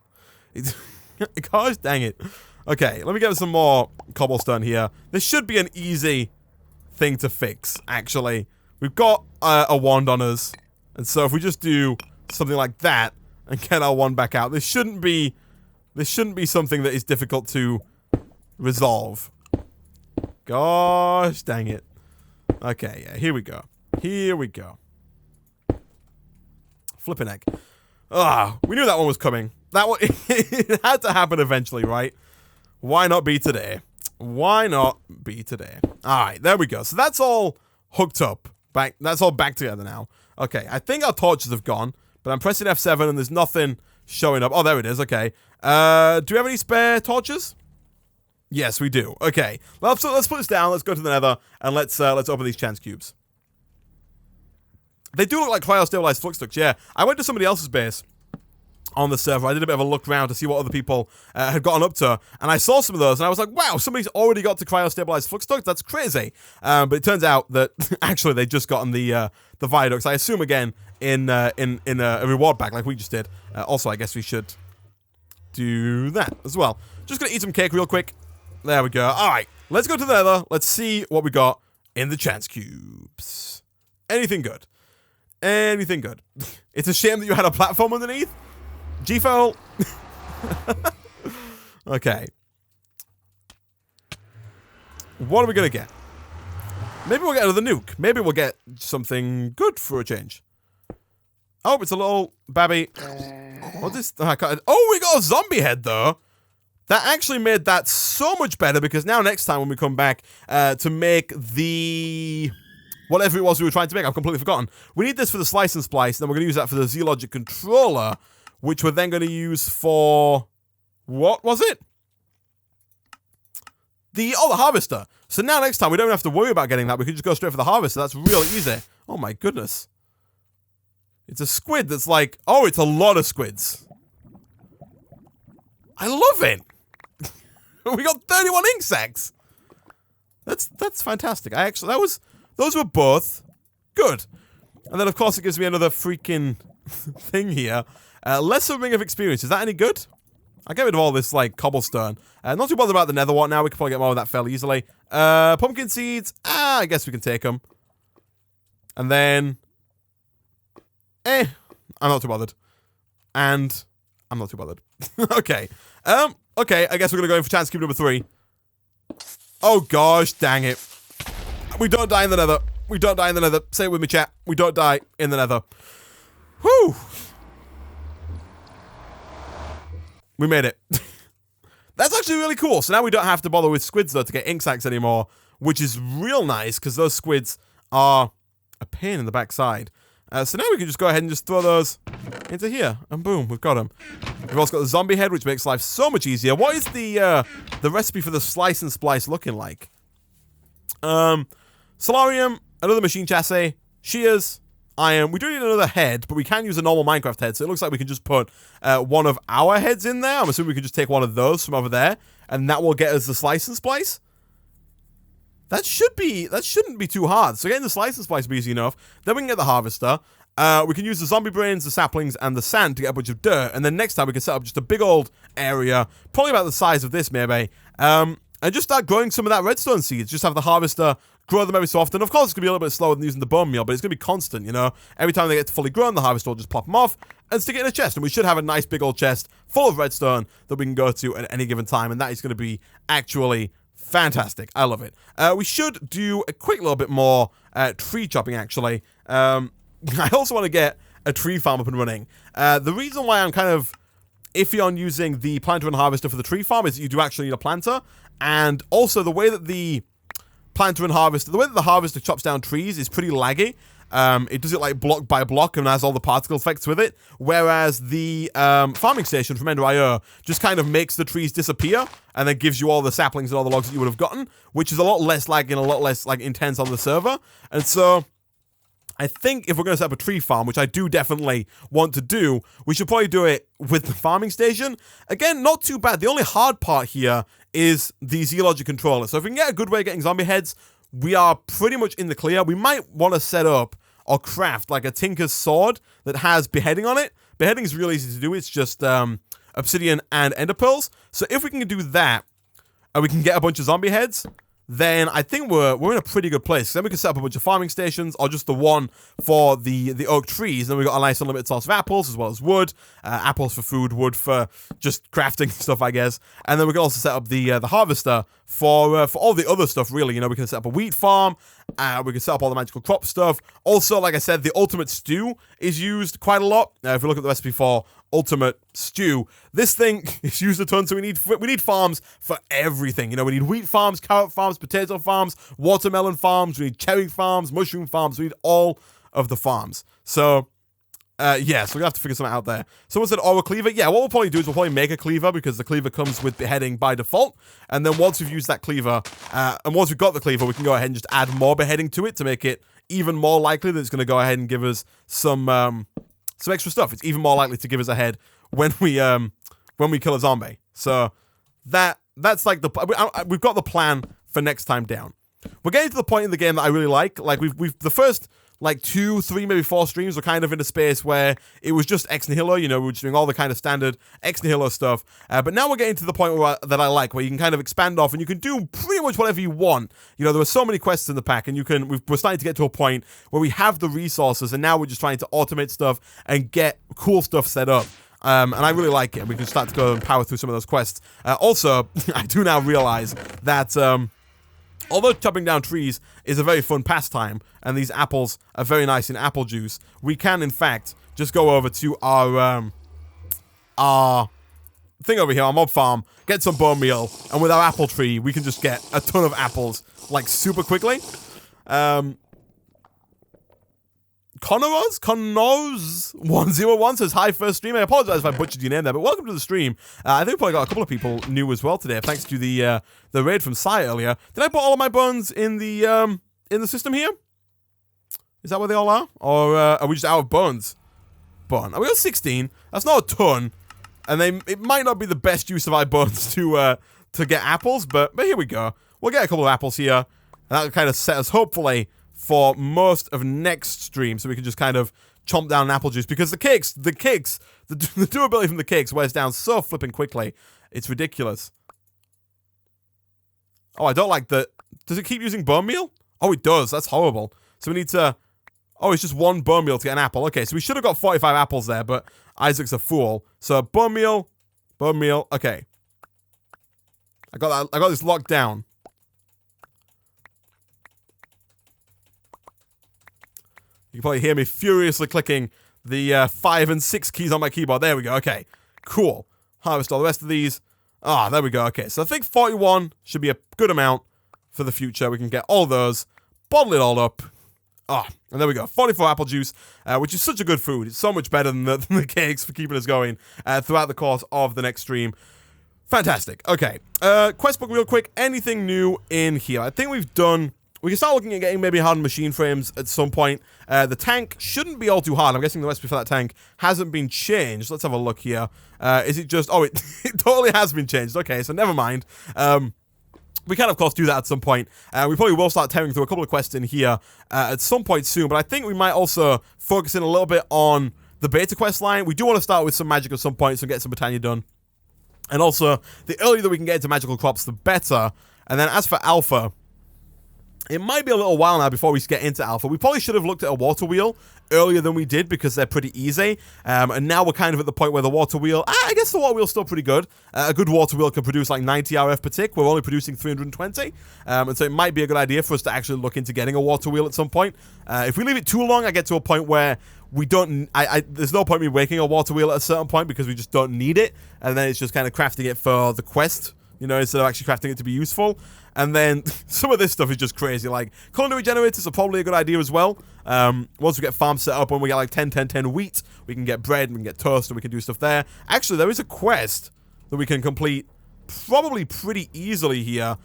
Gosh, dang it. Okay, let me get some more cobblestone here. This should be an easy thing to fix, actually. We've got a wand on us. And so if we just do something like that and get our wand back out, this shouldn't be something that is difficult to resolve. Gosh, dang it. Okay, yeah, here we go. Here we go. Flipping heck. Ah, we knew that one was coming. That one, it had to happen eventually, right? Why not be today? Why not be today? Alright, there we go. So that's all hooked up. That's all back together now. Okay, I think our torches have gone, but I'm pressing F7 and there's nothing showing up. Oh, there it is. Okay. Do we have any spare torches? Yes, we do. Okay. Let's put this down. Let's go to the Nether and let's open these chance cubes. They do look like cryo-stabilized flux ducts. Yeah, I went to somebody else's base on the server. I did a bit of a look around to see what other people had gotten up to, and I saw some of those, and I was like, wow, somebody's already got to cryo-stabilized flux ducts? That's crazy. But it turns out that, actually, they'd just gotten the viaducts. I assume, again, in a reward pack, like we just did. Also, I guess we should do that as well. Just gonna eat some cake real quick. There we go. Alright, let's go to the Nether. Let's see what we got in the chance cubes. Anything good? Anything good? It's a shame that you had a platform underneath. G-Foul. Okay. What are we gonna get? Maybe we'll get another nuke. Maybe we'll get something good for a change. Oh, it's a little babby. What is? Oh, we got a zombie head though. That actually made that so much better because now next time when we come back to make the whatever it was we were trying to make, I've completely forgotten. We need this for the slice and splice. Then we're gonna use that for the Z-Logic controller, which we're then gonna use for what was it? The harvester. So now next time we don't have to worry about getting that. We can just go straight for the harvester. That's real easy. Oh my goodness. It's a squid that's like, oh, it's a lot of squids. I love it. We got 31 ink sacs. That's fantastic. Those were both good. And then of course it gives me another freaking thing here. Lesser ring of experience. Is that any good? I'll get rid of all this like cobblestone. Not too bothered about the nether wart now. We can probably get more of that fairly easily. Pumpkin seeds. I guess we can take them. And then I'm not too bothered. And I'm not too bothered. Okay. Okay, I guess we're gonna go in for chance cube number 3. Oh gosh, dang it. We don't die in the nether. We don't die in the nether. Say it with me, chat. We don't die in the nether. Whew. We made it. That's actually really cool. So now we don't have to bother with squids, though, to get ink sacs anymore, which is real nice, because those squids are a pain in the backside. So now we can just go ahead and just throw those into here, and boom, we've got them. We've also got the zombie head, which makes life so much easier. What is the recipe for the slice and splice looking like? Solarium, another machine chassis, shears, iron. We do need another head, but we can use a normal Minecraft head, so it looks like we can just put one of our heads in there. I'm assuming we can just take one of those from over there, and that will get us the slice and splice. That shouldn't be too hard. So getting the slice and splice will be easy enough. Then we can get the harvester. We can use the zombie brains, the saplings, and the sand to get a bunch of dirt. And then next time we can set up just a big old area, probably about the size of this maybe, and just start growing some of that redstone seeds. Just have the harvester grow them every so often. Of course, it's going to be a little bit slower than using the bone meal, but it's going to be constant, you know? Every time they get fully grown, the harvester will just pop them off and stick it in a chest. And we should have a nice big old chest full of redstone that we can go to at any given time. And that is going to be actually fantastic. I love it. We should do a quick little bit more tree chopping, actually. I also want to get a tree farm up and running. The reason why I'm kind of iffy on using the planter and harvester for the tree farm is that you do actually need a planter. And also the way that the planter and harvester, the way that the harvester chops down trees is pretty laggy. It does it like block by block and has all the particle effects with it. Whereas the farming station from Ender.io just kind of makes the trees disappear and then gives you all the saplings and all the logs that you would have gotten, which is a lot less laggy and a lot less like intense on the server. And so I think if we're going to set up a tree farm, which I do definitely want to do, we should probably do it with the farming station. Again, not too bad. The only hard part here is the Z-Logic controller. So if we can get a good way of getting zombie heads, we are pretty much in the clear. We might want to set up or craft like a Tinker's sword that has beheading on it. Beheading is really easy to do. It's just obsidian and ender pearls. So if we can do that and we can get a bunch of zombie heads, then I think we're in a pretty good place. Then we can set up a bunch of farming stations, or just the one for the oak trees. Then we've got a nice unlimited source of apples, as well as wood. Apples for food, wood for just crafting stuff, I guess. And then we can also set up the harvester for all the other stuff, really. You know, we can set up a wheat farm. We can set up all the magical crop stuff. Also, like I said, the ultimate stew is used quite a lot. If you look at the recipe for ultimate stew, this thing is used a ton, so we need farms for everything. You know, we need wheat farms, carrot farms, potato farms, watermelon farms, we need cherry farms, mushroom farms, we need all of the farms. So yeah, so we're gonna have to figure something out there. Someone said, oh, a cleaver. Yeah, what we'll probably do is we'll probably make a cleaver, because the cleaver comes with beheading by default. And then once we've used that cleaver, and once we've got the cleaver, we can go ahead and just add more beheading to it to make it even more likely that it's going to go ahead and give us some extra stuff. It's even more likely to give us a head when we kill a zombie. So that's like we've got the plan for next time down. We're getting to the point in the game that I really like. Like we've the first like 2, 3, maybe 4 streams were kind of in a space where it was just ex nihilo, you know, we were just doing all the kind of standard ex nihilo stuff. But now we're getting to the point that I like, where you can kind of expand off and you can do pretty much whatever you want. You know, there are so many quests in the pack, and we're starting to get to a point where we have the resources, and now we're just trying to automate stuff and get cool stuff set up. And I really like it. We can start to go and power through some of those quests. Also, I do now realize that although chopping down trees is a very fun pastime, and these apples are very nice in apple juice, we can, in fact, just go over to our thing over here, our mob farm, get some bone meal, and with our apple tree, we can just get a ton of apples, like, super quickly. Connors101 says, hi, first stream. I apologize if I butchered your name there, but welcome to the stream. I think we probably got a couple of people new as well today, thanks to the raid from Sai earlier. Did I put all of my bones in the system here? Is that where they all are? Or are we just out of bones? bone. And we got 16. That's not a ton. And it might not be the best use of our bones to get apples, but here we go. We'll get a couple of apples here. And that'll kind of set us, hopefully, for most of next stream. So we can just kind of chomp down apple juice. Because the durability from the cakes wears down so flipping quickly. It's ridiculous. Oh, I don't like the... Does it keep using bone meal? Oh, it does. That's horrible. So we need to... Oh, it's just one bone meal to get an apple. Okay, so we should have got 45 apples there, but Isaac's a fool. So bone meal. Okay. I got this locked down. You can probably hear me furiously clicking the 5 and 6 keys on my keyboard. There we go. Okay, cool. Harvest all the rest of these. Ah, there we go. Okay, so I think 41 should be a good amount for the future. We can get all those, bottle it all up. Ah, and there we go. 44 apple juice, which is such a good food. It's so much better than the cakes for keeping us going throughout the course of the next stream. Fantastic. Okay, quest book real quick. Anything new in here? I think we've done... We can start looking at getting maybe hardened machine frames at some point. The tank shouldn't be all too hard. I'm guessing the recipe for that tank hasn't been changed. Let's have a look here. Is it just... Oh, it totally has been changed. Okay, so never mind. We can, of course, do that at some point. We probably will start tearing through a couple of quests in here at some point soon. But I think we might also focus in a little bit on the beta quest line. We do want to start with some magic at some point, so get some Britannia done. And also, the earlier that we can get into magical crops, the better. And then as for alpha... It might be a little while now before we get into alpha. We probably should have looked at a water wheel earlier than we did because they're pretty easy. And now we're kind of at the point where the water wheel... I guess the water wheel's still pretty good. A good water wheel can produce like 90 RF per tick. We're only producing 320. And so it might be a good idea for us to actually look into getting a water wheel at some point. If we leave it too long, I get to a point where we don't... there's no point in me making a water wheel at a certain point because we just don't need it. And then it's just kind of crafting it for the quest, you know, instead of actually crafting it to be useful. And then some of this stuff is just crazy. Like, culinary generators are probably a good idea as well. Once we get farms set up, when we get like 10, 10, 10 wheat, we can get bread, and we can get toast, and we can do stuff there. Actually, there is a quest that we can complete probably pretty easily here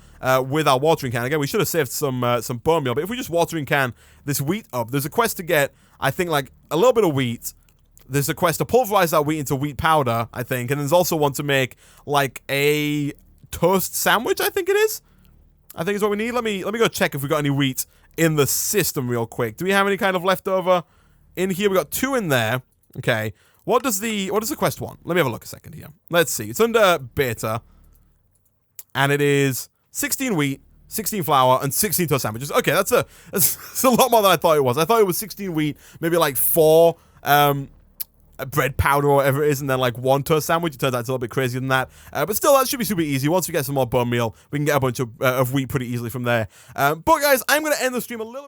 with our watering can. Again, we should have saved some bone meal, but if we just watering can this wheat up, there's a quest to get, I think, like a little bit of wheat. There's a quest to pulverize that wheat into wheat powder, I think. And there's also one to make like a toast sandwich, I think it is. I think is what we need. Let me go check if we got any wheat in the system real quick. Do we have any kind of leftover in here? We got 2 in there. Okay. What does the quest want? Let me have a look a second here. Let's see. It's under beta. And it is 16 wheat, 16 flour, and 16 toast sandwiches. Okay, that's a lot more than I thought it was. I thought it was 16 wheat, maybe like 4 bread powder or whatever it is, and then like 1 toast sandwich. It turns out it's a little bit crazier than that. But still, that should be super easy. Once we get some more bone meal, we can get a bunch of wheat pretty easily from there. But guys, I'm going to end the stream a little